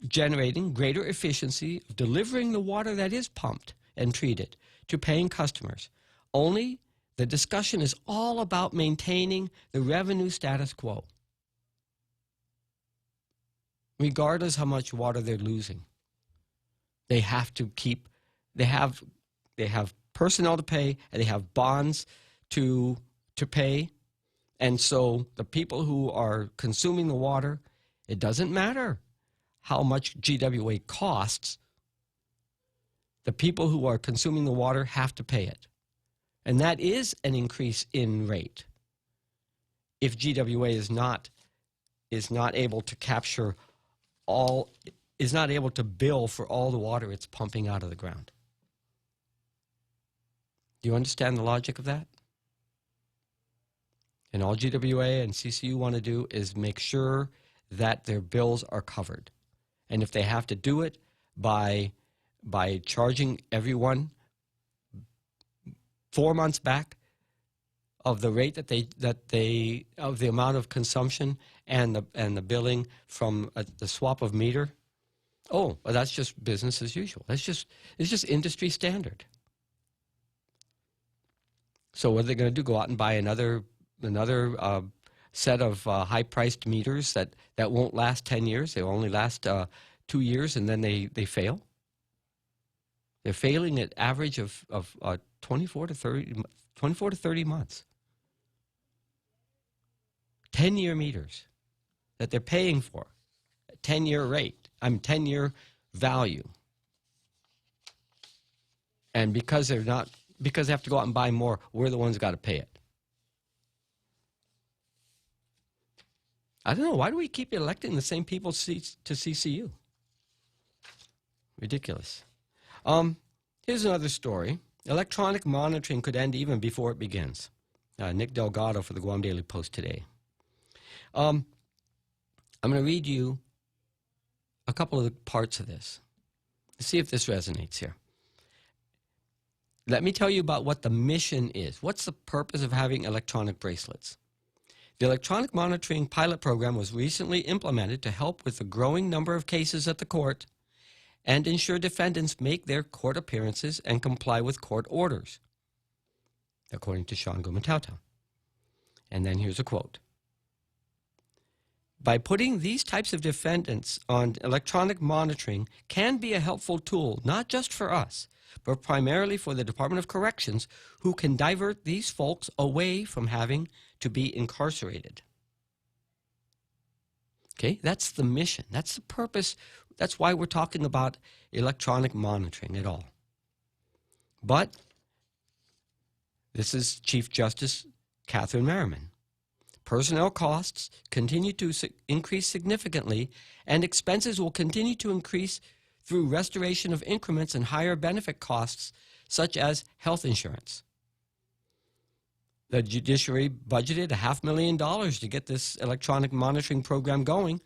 generating greater efficiency of delivering the water that is pumped and treated to paying customers. Only the discussion is all about maintaining the revenue status quo, regardless how much water they're losing. They have to keep, they have personnel to pay, and they have bonds to pay. And so the people who are consuming the water, it doesn't matter how much GWA costs. The people who are consuming the water have to pay it. And that is an increase in rate if GWA is not able to capture all, is not able to bill for all the water it's pumping out of the ground. Do you understand the logic of that? And all GWA and CCU want to do is make sure that their bills are covered. And if they have to do it by charging everyone 4 months back of the rate that they of the amount of consumption and the billing from the swap of meter, well, that's just business as usual. It's just industry standard. So what are they going to do? Go out and buy another set of high-priced meters that won't last 10 years? They will only last 2 years, and then they fail? They're failing at average of 24 to 30 months. 10-year meters that they're paying for, 10-year rate, 10-year value. And because they have to go out and buy more, we're the ones who got to pay it. I don't know. Why do we keep electing the same people to CCU? Ridiculous. Here's another story. Electronic monitoring could end even before it begins. Nick Delgado for the Guam Daily Post today. I'm going to read you a couple of the parts of this. Let's see if this resonates here. Let me tell you about what the mission is. What's the purpose of having electronic bracelets? The electronic monitoring pilot program was recently implemented to help with the growing number of cases at the court and ensure defendants make their court appearances and comply with court orders, according to Sean Gumatauta. And then here's a quote. By putting these types of defendants on electronic monitoring can be a helpful tool, not just for us, but primarily for the Department of Corrections, who can divert these folks away from having to be incarcerated. Okay, that's the mission. That's the purpose. That's why we're talking about electronic monitoring at all. But this is Chief Justice Catherine Merriman. Personnel costs continue to increase significantly, and expenses will continue to increase through restoration of increments and higher benefit costs, such as health insurance. The judiciary budgeted $500,000 to get this electronic monitoring program going.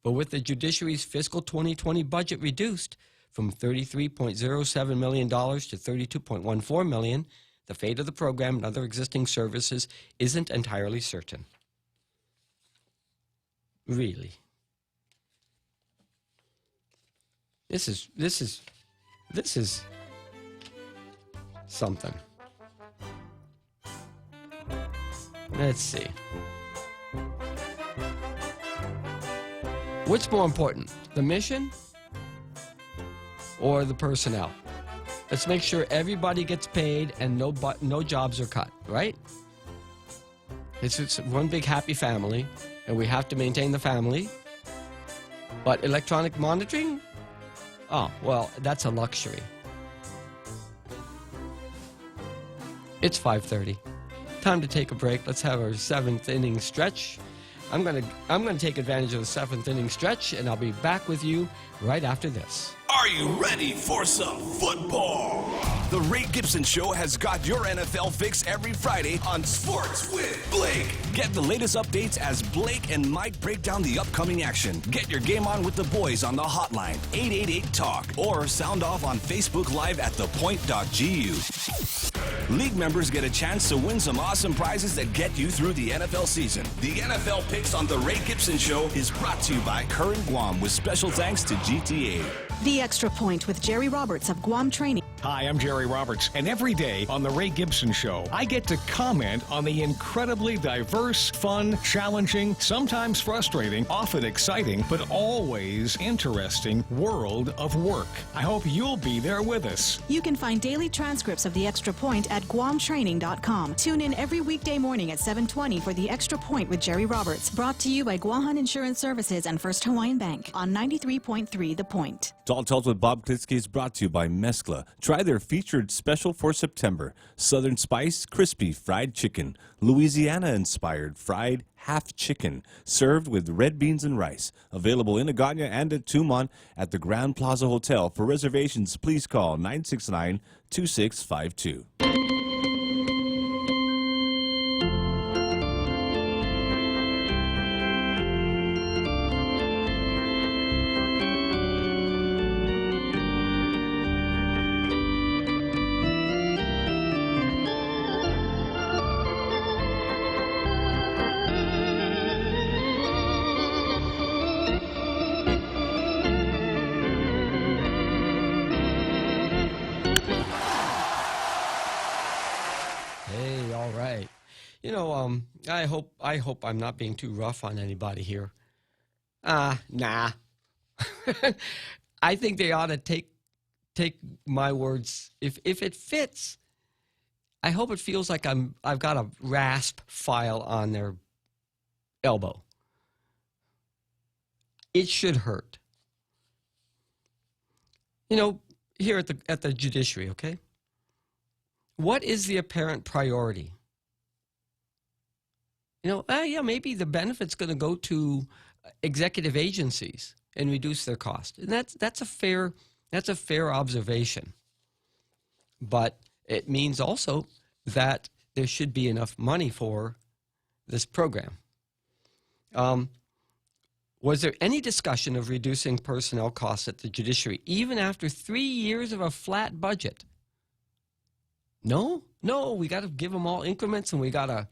But with the judiciary's fiscal 2020 budget reduced from $33.07 million to $32.14 million, the fate of the program and other existing services isn't entirely certain. Really. This is something. Let's see. What's more important, the mission or the personnel? Let's make sure everybody gets paid and no jobs are cut, right? It's one big happy family, and we have to maintain the family. But electronic monitoring? Oh, well, that's a luxury. It's 5:30. Time to take a break. Let's have our seventh inning stretch. I'm gonna take advantage of the seventh inning stretch, and I'll be back with you right after this. Are you ready for some football? The Ray Gibson Show has got your NFL fix every Friday on Sports with Blake. Get the latest updates as Blake and Mike break down the upcoming action. Get your game on with the boys on the hotline, 888-TALK, or sound off on Facebook Live at thepoint.gu. League members get a chance to win some awesome prizes that get you through the NFL season. The NFL Picks on The Ray Gibson Show is brought to you by Current Guam with special thanks to GTA. The Extra Point with Jerry Roberts of Guam Training. Hi, I'm Jerry Roberts, and every day on The Ray Gibson Show, I get to comment on the incredibly diverse, fun, challenging, sometimes frustrating, often exciting, but always interesting world of work. I hope you'll be there with us. You can find daily transcripts of The Extra Point at GuamTraining.com. Tune in every weekday morning at 7:20 for The Extra Point with Jerry Roberts. Brought to you by Guahan Insurance Services and First Hawaiian Bank on 93.3 The Point. Tall Talks with Bob Klitzkie is brought to you by Mescla. Try their featured special for September. Southern Spice Crispy Fried Chicken. Louisiana-inspired fried half chicken. Served with red beans and rice. Available in Agana and at Tumon at the Grand Plaza Hotel. For reservations, please call 969-2652. I hope I'm not being too rough on anybody here. Nah. I think they ought to take my words. If it fits, I hope it feels like I've got a rasp file on their elbow. It should hurt. Here at the judiciary, okay? What is the apparent priority? Maybe the benefit's going to go to executive agencies and reduce their cost. And that's a fair observation. But it means also that there should be enough money for this program. Was there any discussion of reducing personnel costs at the judiciary, even after 3 years of a flat budget? No, we got to give them all increments, and we got to,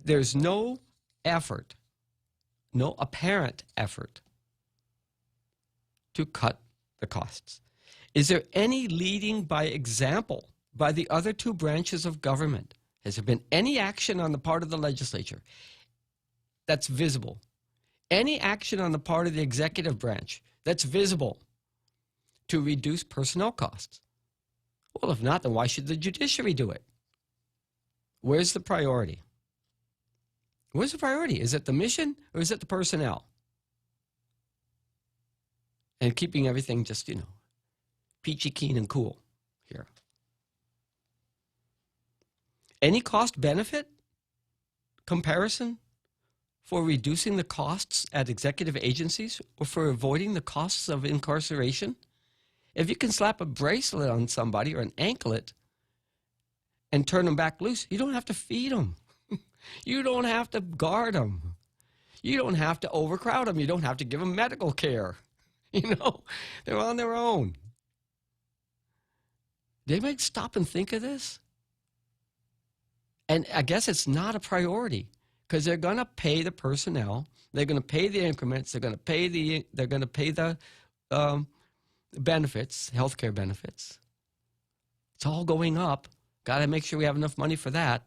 there's no effort, no apparent effort to cut the costs. Is there any leading by example by the other two branches of government? Has there been any action on the part of the legislature that's visible? Any action on the part of the executive branch that's visible to reduce personnel costs? Well, if not, then why should the judiciary do it? Where's the priority? Where's the priority? Is it the mission or is it the personnel? And keeping everything just, peachy keen and cool here. Any cost-benefit comparison for reducing the costs at executive agencies or for avoiding the costs of incarceration? If you can slap a bracelet on somebody or an anklet and turn them back loose, you don't have to feed them. You don't have to guard them. You don't have to overcrowd them. You don't have to give them medical care. You know, they're on their own. They might stop and think of this. And I guess it's not a priority because they're going to pay the personnel. They're going to pay the increments. They're going to pay the benefits, healthcare benefits. It's all going up. Got to make sure we have enough money for that.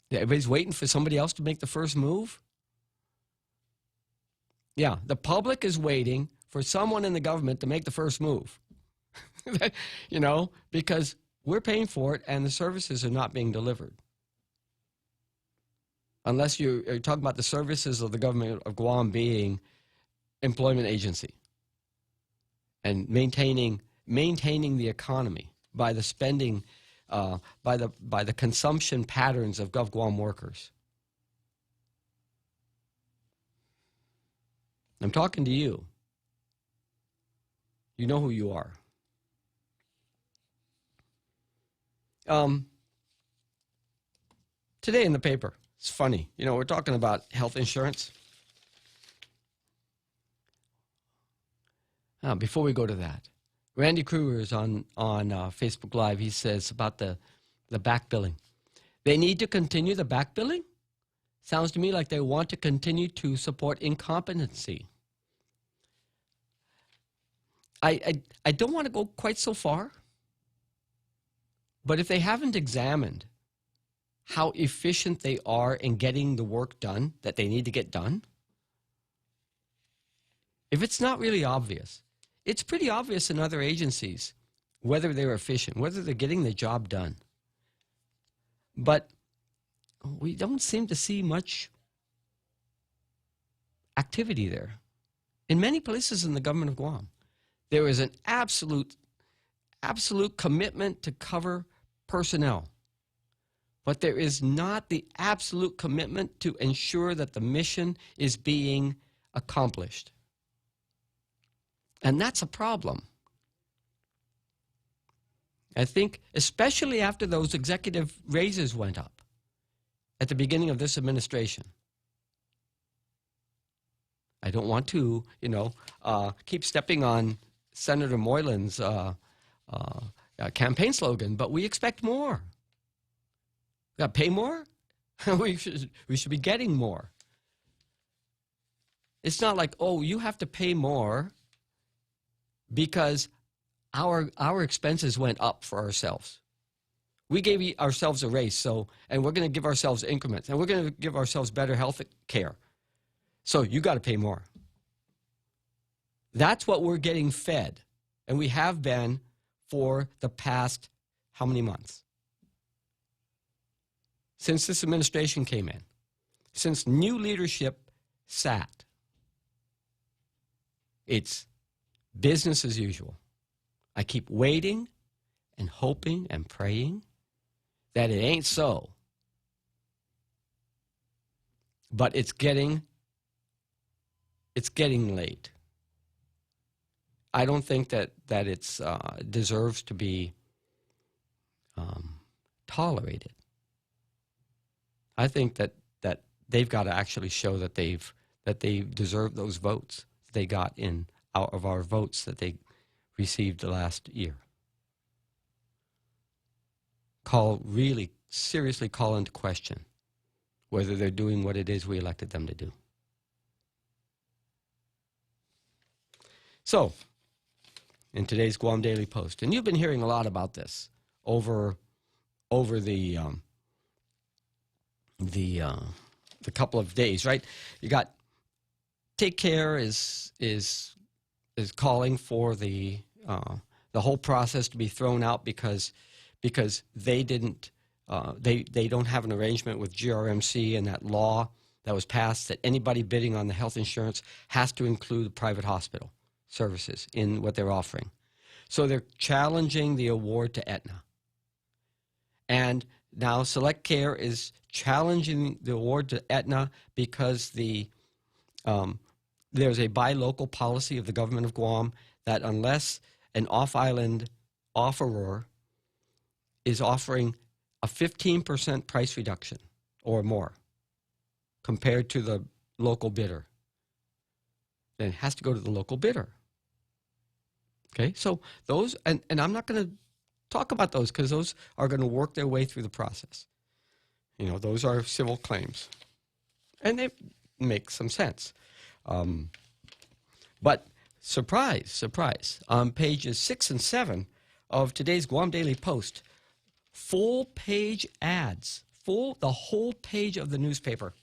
Everybody's waiting for somebody else to make the first move. Yeah, the public is waiting for someone in the government to make the first move. You know, because we're paying for it and the services are not being delivered. Unless you're talking about the services of the government of Guam being employment agency and maintaining the economy by the spending, by the consumption patterns of GovGuam workers. I'm talking to you. You know who you are. Today in the paper, it's funny. You know, we're talking about health insurance. Before we go to that, Randy Kruger is on Facebook Live. He says about the back billing. They need to continue the back billing? Sounds to me like they want to continue to support incompetency. I don't want to go quite so far, but if they haven't examined how efficient they are in getting the work done that they need to get done, if it's not really obvious, it's pretty obvious in other agencies whether they're efficient, whether they're getting the job done. But we don't seem to see much activity there. In many places in the government of Guam, there is an absolute commitment to cover personnel. But there is not the absolute commitment to ensure that the mission is being accomplished. And that's a problem. I think, especially after those executive raises went up at the beginning of this administration. I don't want to, keep stepping on Senator Moylan's campaign slogan, but we expect more. We got to pay more? we should be getting more. It's not like, oh, you have to pay more because our expenses went up for ourselves. We gave ourselves a raise, and we're going to give ourselves increments, and we're going to give ourselves better health care. So you got to pay more. That's what we're getting fed, and we have been for the past how many months? Since this administration came in, since new leadership sat, it's business as usual. I keep waiting and hoping and praying that it ain't so. But it's getting late. I don't think that it's deserves to be tolerated. I think that they've got to actually show that they deserve those votes they got out of our votes that they received last year. Really seriously call into question whether they're doing what it is we elected them to do. So, in today's Guam Daily Post, and you've been hearing a lot about this over the couple of days, right? You got Take Care is calling for the whole process to be thrown out because they didn't they don't have an arrangement with GRMC and that law that was passed that anybody bidding on the health insurance has to include private hospital services in what they're offering. So they're challenging the award to Aetna. And now Select Care is challenging the award to Aetna because the there's a buy local policy of the government of Guam that unless an off-island offerer is offering a 15% price reduction or more compared to the local bidder, then it has to go to the local bidder. Okay, so those, and I'm not going to talk about those because those are going to work their way through the process. You know, those are civil claims. And they make some sense. But surprise, surprise, on pages 6 and 7 of today's Guam Daily Post, full-page ads, the whole page of the newspaper.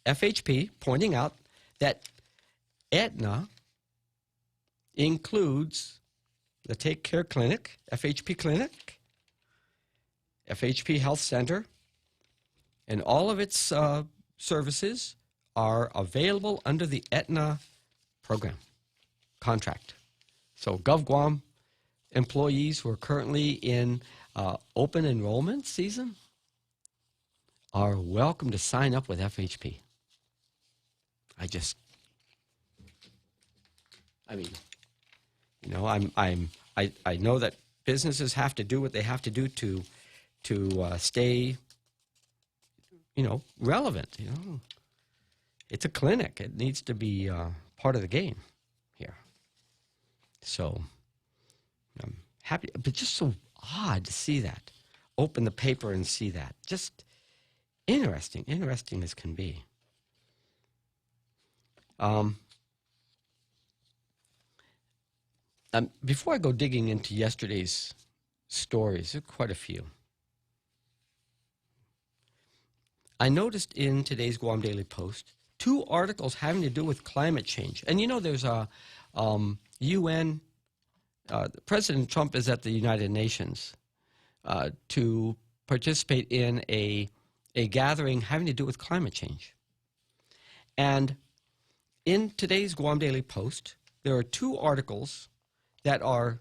FHP pointing out that Aetna includes the Take Care Clinic, FHP Clinic, FHP Health Center, and all of its services are available under the Aetna program, contract. So GovGuam employees who are currently in open enrollment season are welcome to sign up with FHP. I mean, you know, I know that businesses have to do what they have to do to stay, you know, relevant. You know, it's a clinic. It needs to be part of the game here. So I'm happy, but just so odd to see that. Open the paper and see that. Just interesting as can be. Before I go digging into yesterday's stories, there are quite a few. I noticed in today's Guam Daily Post 2 articles having to do with climate change. And you know, there's a UN, President Trump is at the United Nations to participate in a gathering having to do with climate change. And in today's Guam Daily Post, there are 2 articles that are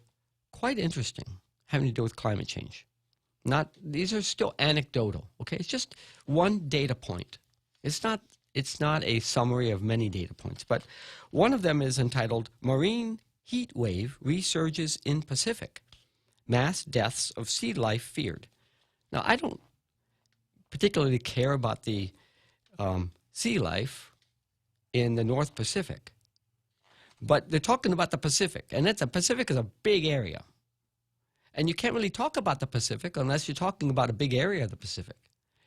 quite interesting having to do with climate change. These are still anecdotal, okay? It's just one data point. It's not a summary of many data points, but one of them is entitled Marine Heat Wave Resurges in Pacific. Mass Deaths of Sea Life Feared. Now, I don't particularly care about the sea life in the North Pacific, but they're talking about the Pacific, and the Pacific is a big area. And you can't really talk about the Pacific unless you're talking about a big area of the Pacific.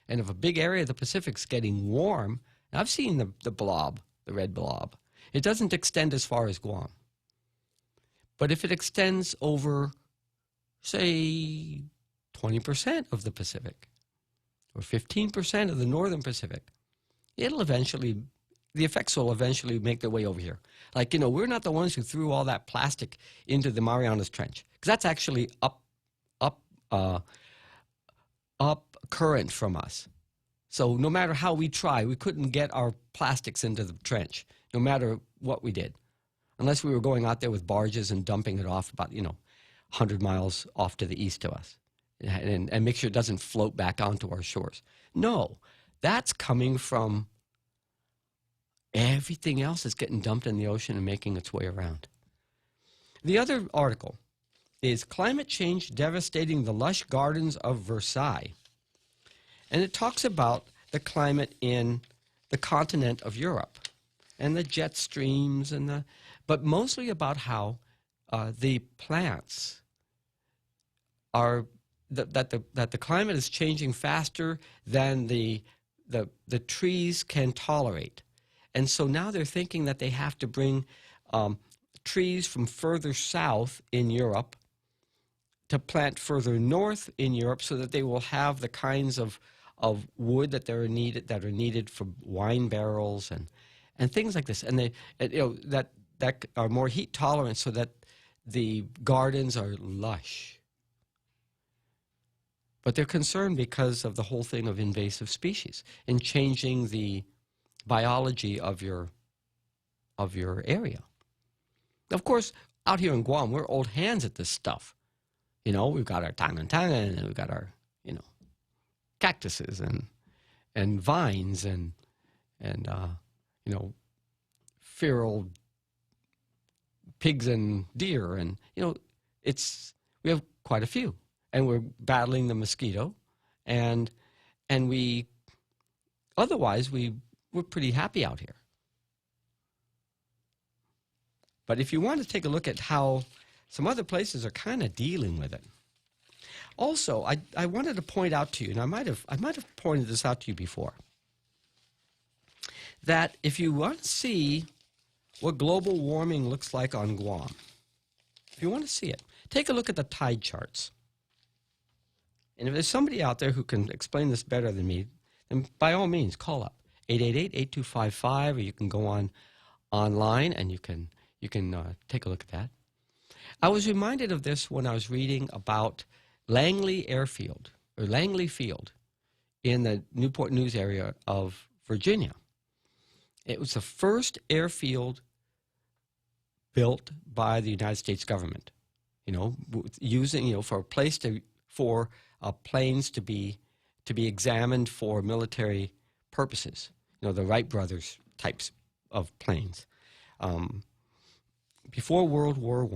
And if a big area of the Pacific's getting warm, and I've seen the blob, the red blob, it doesn't extend as far as Guam. But if it extends over, say, 20% of the Pacific, or 15% of the Northern Pacific, the effects will eventually make their way over here. Like, you know, we're not the ones who threw all that plastic into the Marianas Trench, because that's actually up current from us. So no matter how we try, we couldn't get our plastics into the trench, no matter what we did, unless we were going out there with barges and dumping it off about, 100 miles off to the east of us, and make sure it doesn't float back onto our shores. No, that's coming from everything else that's getting dumped in the ocean and making its way around. The other article is Climate Change Devastating the Lush Gardens of Versailles. And it talks about the climate in the continent of Europe and the jet streams, but mostly about how the plants are, that the climate is changing faster than the trees can tolerate. And so now they're thinking that they have to bring trees from further south in Europe to plant further north in Europe so that they will have the kinds of wood that are needed for wine barrels and things like this, and that are more heat tolerant so that the gardens are lush. But they're concerned because of the whole thing of invasive species and changing the biology of your area. Of course, out here in Guam, we're old hands at this stuff. We've got our tangan, and we've got our, cactuses and vines and feral pigs and deer, and we have quite a few, and we're battling the mosquito, and we're pretty happy out here. But if you want to take a look at how some other places are kind of dealing with it. Also, I wanted to point out to you, and I might have pointed this out to you before, that if you want to see what global warming looks like on Guam, if you want to see it, take a look at the tide charts. And if there's somebody out there who can explain this better than me, then by all means, call up 888-8255, or you can go online and you can take a look at that. I was reminded of this when I was reading about Langley Field in the Newport News area of Virginia. It was the first airfield built by the United States government, using, for planes to be examined for military purposes. The Wright brothers types of planes. Before World War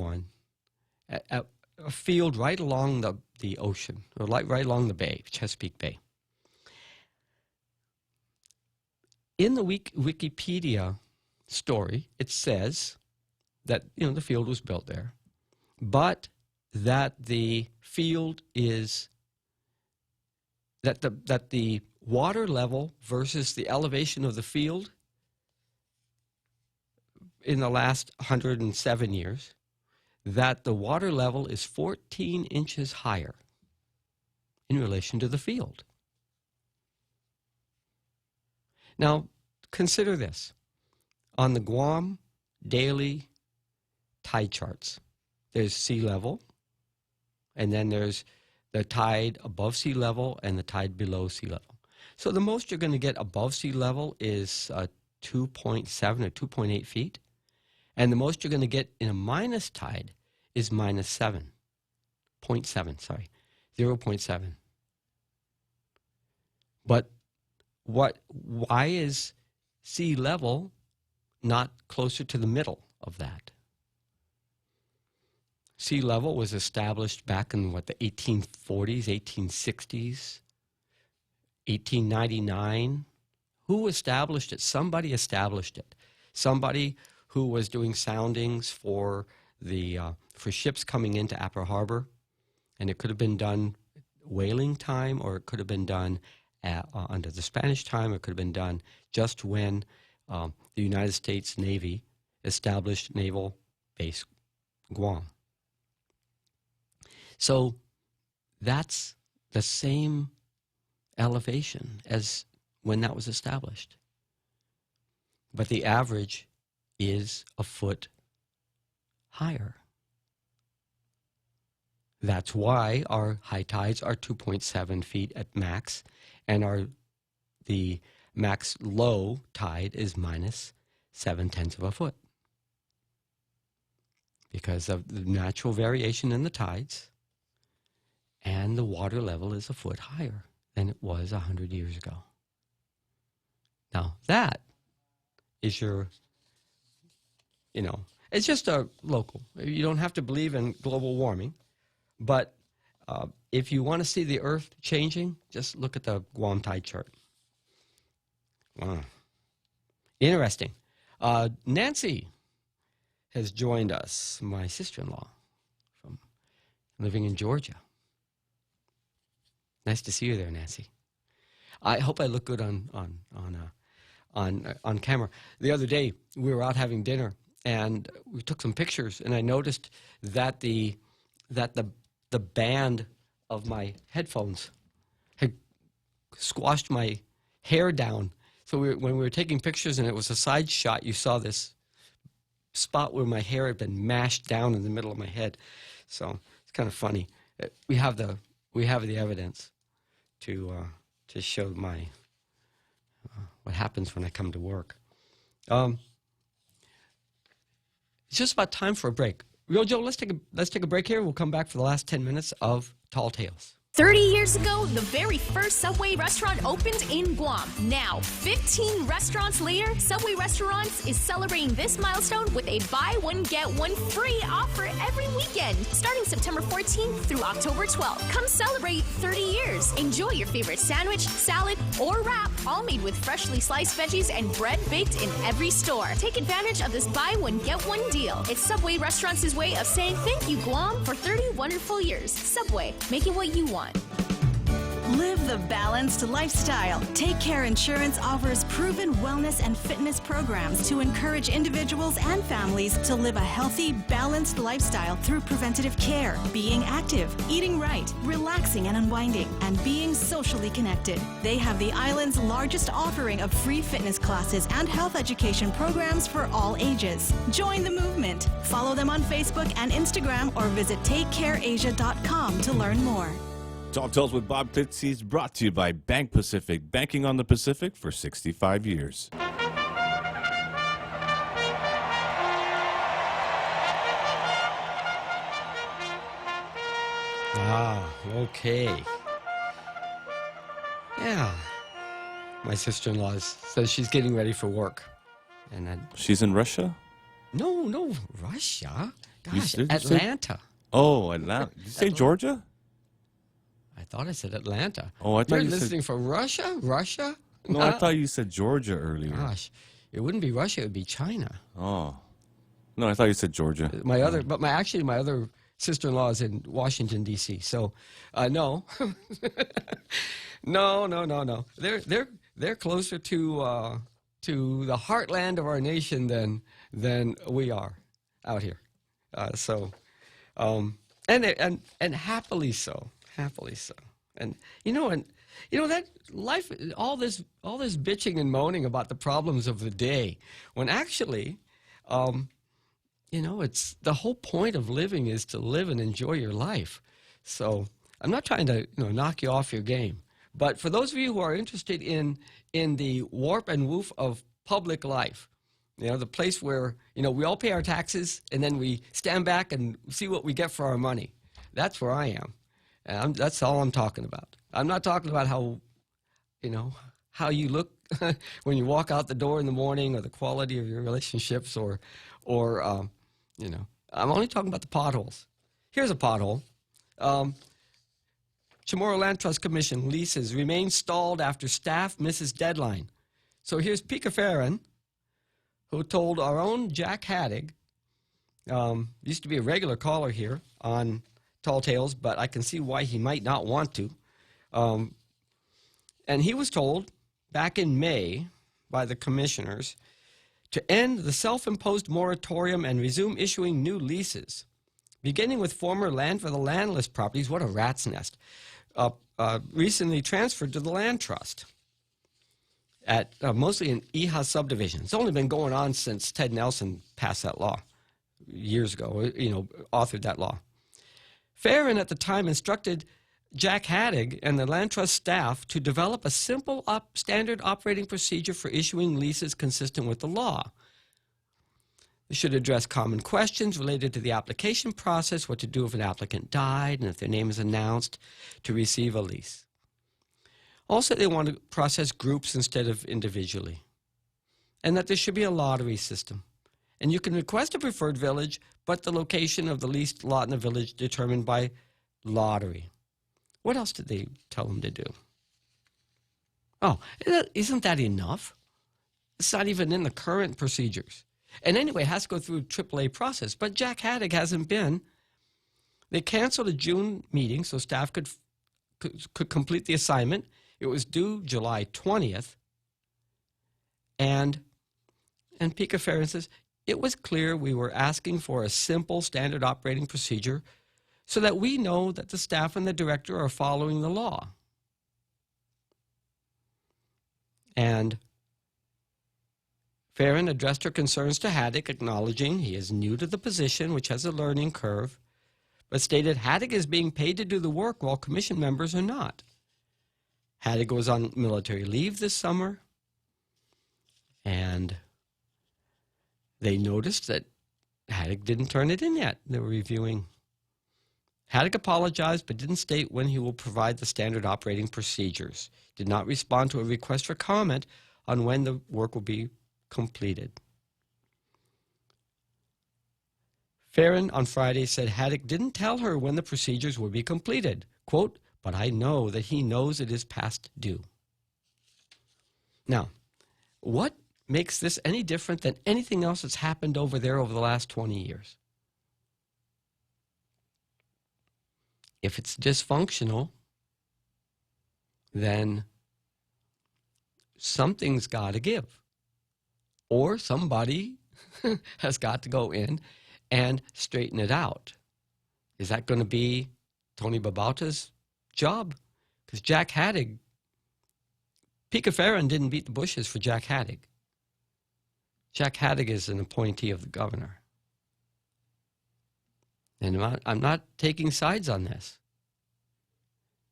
I, a field right along the ocean, or right along the bay, Chesapeake Bay. In the Wikipedia story, it says that the field was built there, but that the field is that the water level versus the elevation of the field in the last 107 years, that the water level is 14 inches higher in relation to the field. Now, consider this. On the Guam daily tide charts, there's sea level, and then there's the tide above sea level and the tide below sea level. So the most you're going to get above sea level is 2.7 or 2.8 feet. And the most you're going to get in a minus tide is minus 0.7. But why is sea level not closer to the middle of that? Sea level was established back in, the 1840s, 1860s, 1899. Who established it? Somebody established it. Somebody who was doing soundings for ships coming into Apple Harbor, and it could have been done whaling time, or it could have been done under the Spanish time, or it could have been done just when the United States Navy established Naval Base Guam. So that's the same elevation as when that was established. But the average is a foot higher. That's why our high tides are 2.7 feet at max, and the max low tide is minus 0.7 of a foot, because of the natural variation in the tides, and the water level is a foot higher than it was 100 years ago. Now that is it's just a local. You don't have to believe in global warming, but if you want to see the Earth changing, just look at the Guam tide chart. Wow. Interesting. Nancy has joined us, my sister-in-law, from living in Georgia. Nice to see you there, Nancy. I hope I look good on camera. The other day, we were out having dinner, and we took some pictures, and I noticed that the band of my headphones had squashed my hair down. So when we were taking pictures and it was a side shot, you saw this spot where my hair had been mashed down in the middle of my head. So it's kind of funny. We have the evidence to show my what happens when I come to work. It's just about time for a break. Real Joe, let's take a break here. We'll come back for the last 10 minutes of Tall Tales. 30 years ago, the very first Subway restaurant opened in Guam. Now, 15 restaurants later, Subway Restaurants is celebrating this milestone with a buy one, get one free offer every weekend, starting September 14th through October 12th. Come celebrate 30 years. Enjoy your favorite sandwich, salad, or wrap, all made with freshly sliced veggies and bread baked in every store. Take advantage of this buy one, get one deal. It's Subway Restaurants' way of saying thank you, Guam, for 30 wonderful years. Subway, making what you want. Live the balanced lifestyle. Take Care Insurance offers proven wellness and fitness programs to encourage individuals and families to live a healthy, balanced lifestyle through preventative care, being active, eating right, relaxing and unwinding, and being socially connected. They have the island's largest offering of free fitness classes and health education programs for all ages. Join the movement. Follow them on Facebook and Instagram or visit takecareasia.com to learn more. Talk Tales with Bob Klitzkie is brought to you by Bank Pacific, banking on the Pacific for 65 years. Okay. Yeah. My sister-in-law says she's getting ready for work. And then She's in Russia? No, Russia. Gosh, Did you say- Atlanta. Oh, Atlanta. Did you say Georgia? I thought I said Atlanta. Oh, I thought You're you said- listening from Russia? Russia? No, I thought you said Georgia earlier. Gosh, it wouldn't be Russia. It would be China. Oh. No, I thought you said Georgia. My other sister-in-law is in Washington D.C. So, no, no. They're closer to the heartland of our nation than we are out here. And happily so. Happily so. And that life, all this bitching and moaning about the problems of the day, when actually, it's the whole point of living is to live and enjoy your life. So I'm not trying to knock you off your game, but for those of you who are interested in the warp and woof of public life, the place where we all pay our taxes and then we stand back and see what we get for our money. That's where I am. And that's all I'm talking about. I'm not talking about how you look when you walk out the door in the morning, or the quality of your relationships, or I'm only talking about the potholes. Here's a pothole. Chamorro Land Trust Commission leases remain stalled after staff misses deadline. So here's Pika Farron, who told our own Jack Haddig, used to be a regular caller here on Tall Tales, but I can see why he might not want to. And he was told back in May by the commissioners to end the self-imposed moratorium and resume issuing new leases, beginning with former land for the landless properties. What a rat's nest. Recently transferred to the Land Trust at mostly in Iha subdivision. It's only been going on since Ted Nelson passed that law years ago, authored that law. Farron at the time instructed Jack Haddig and the Land Trust staff to develop a simple standard operating procedure for issuing leases consistent with the law. They should address common questions related to the application process, what to do if an applicant died, and if their name is announced to receive a lease. Also, they want to process groups instead of individually, and that there should be a lottery system. And you can request a preferred village, but the location of the leased lot in the village determined by lottery. What else did they tell them to do? Oh, isn't that enough? It's not even in the current procedures. And anyway, it has to go through a AAA process. But Jack Haddig hasn't been. They canceled a June meeting so staff could complete the assignment. It was due July 20th. And Pika Farron says, it was clear we were asking for a simple standard operating procedure so that we know that the staff and the director are following the law. And Farron addressed her concerns to Haddig, acknowledging he is new to the position, which has a learning curve, but stated Haddig is being paid to do the work while commission members are not. Haddig was on military leave this summer, and they noticed that Haddig didn't turn it in yet. They were reviewing Haddock apologized but didn't state when he will provide the standard operating procedures. Did not respond to a request for comment on when the work will be completed. Farron on Friday said Haddock didn't tell her when the procedures will be completed. Quote, but I know that he knows it is past due. Now, what makes this any different than anything else that's happened over there over the last 20 years? If it's dysfunctional, then something's got to give. Or somebody has got to go in and straighten it out. Is that going to be Tony Babauta's job? Because Jack Haddock, Pika Farron didn't beat the bushes for Jack Haddock. Jack Haddock is an appointee of the governor. And I'm not taking sides on this.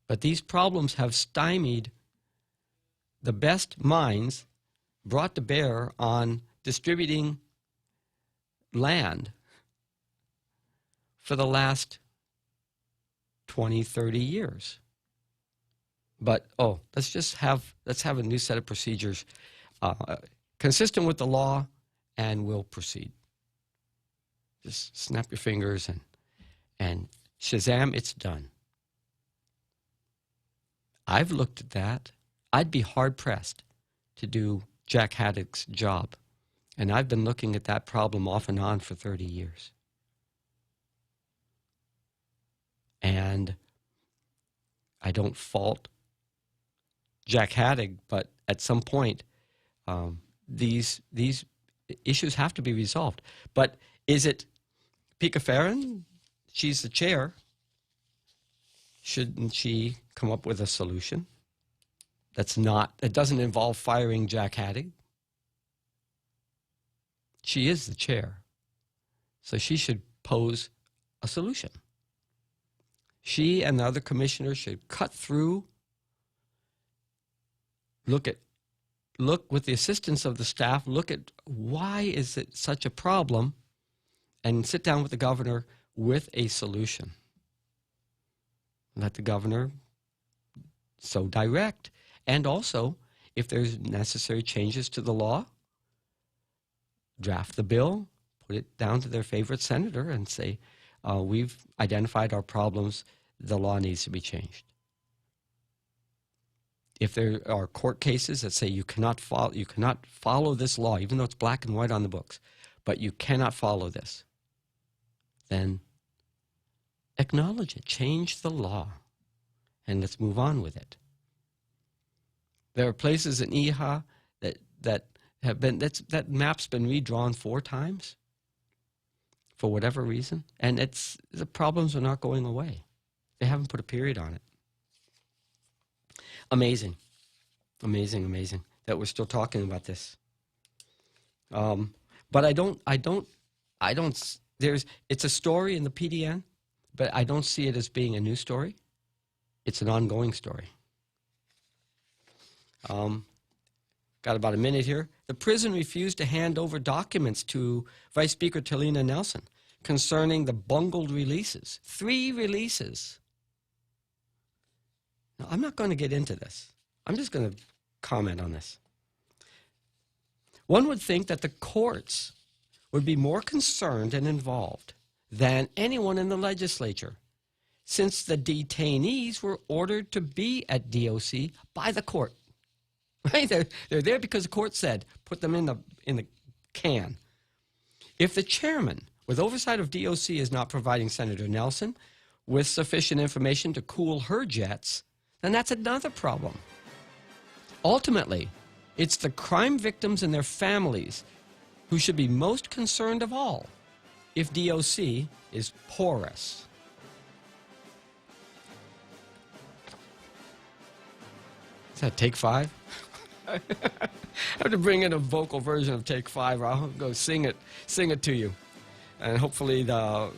But these problems have stymied the best minds brought to bear on distributing land for the last 20, 30 years. But, let's have a new set of procedures consistent with the law, and we'll proceed. Just snap your fingers and shazam, it's done. I've looked at that. I'd be hard-pressed to do Jack Haddock's job. And I've been looking at that problem off and on for 30 years. And I don't fault Jack Haddock, but at some point, these issues have to be resolved. But is it Pika Farron? She's the chair. Shouldn't she come up with a solution that doesn't involve firing Jack Haddock? She is the chair, so she should pose a solution. She and the other commissioners should cut through, look with the assistance of the staff, look at why is it such a problem, and sit down with the governor with a solution. Let the governor so direct. And also, if there's necessary changes to the law, draft the bill, put it down to their favorite senator and say, we've identified our problems, the law needs to be changed. If there are court cases that say you cannot follow this law, even though it's black and white on the books, but you cannot follow this, then acknowledge it, change the law, and let's move on with it. There are places in EHA that have been, that map's been redrawn 4 times for whatever reason, and the problems are not going away. They haven't put a period on it. Amazing, amazing, amazing that we're still talking about this. But it's a story in the PDN, but I don't see it as being a new story. It's an ongoing story. Got about a minute here. The prison refused to hand over documents to Vice Speaker Talina Nelson concerning the bungled releases. 3 releases. Now, I'm not going to get into this. I'm just going to comment on this. One would think that the courts would be more concerned and involved than anyone in the legislature, since the detainees were ordered to be at DOC by the court. Right? They're there because the court said, put them in the can. If the chairman, with oversight of DOC, is not providing Senator Nelson with sufficient information to cool her jets, then that's another problem. Ultimately, it's the crime victims and their families who should be most concerned of all if DOC is porous. Is that take 5? I have to bring in a vocal version of Take 5, or I'll go sing it to you. And hopefully the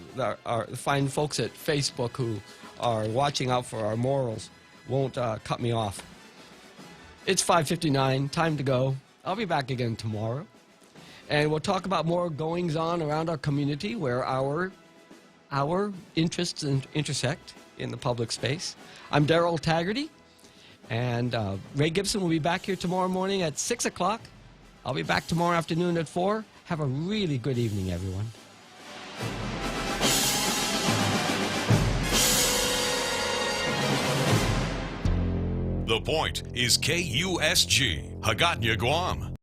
fine folks at Facebook who are watching out for our morals won't cut me off. It's 5:59, time to go. I'll be back again tomorrow. And we'll talk about more goings-on around our community where our our interests intersect in the public space. I'm Darrell Taggarty, and Ray Gibson will be back here tomorrow morning at 6 o'clock. I'll be back tomorrow afternoon at 4. Have a really good evening, everyone. The Point is KUSG, Hagåtña, Guam.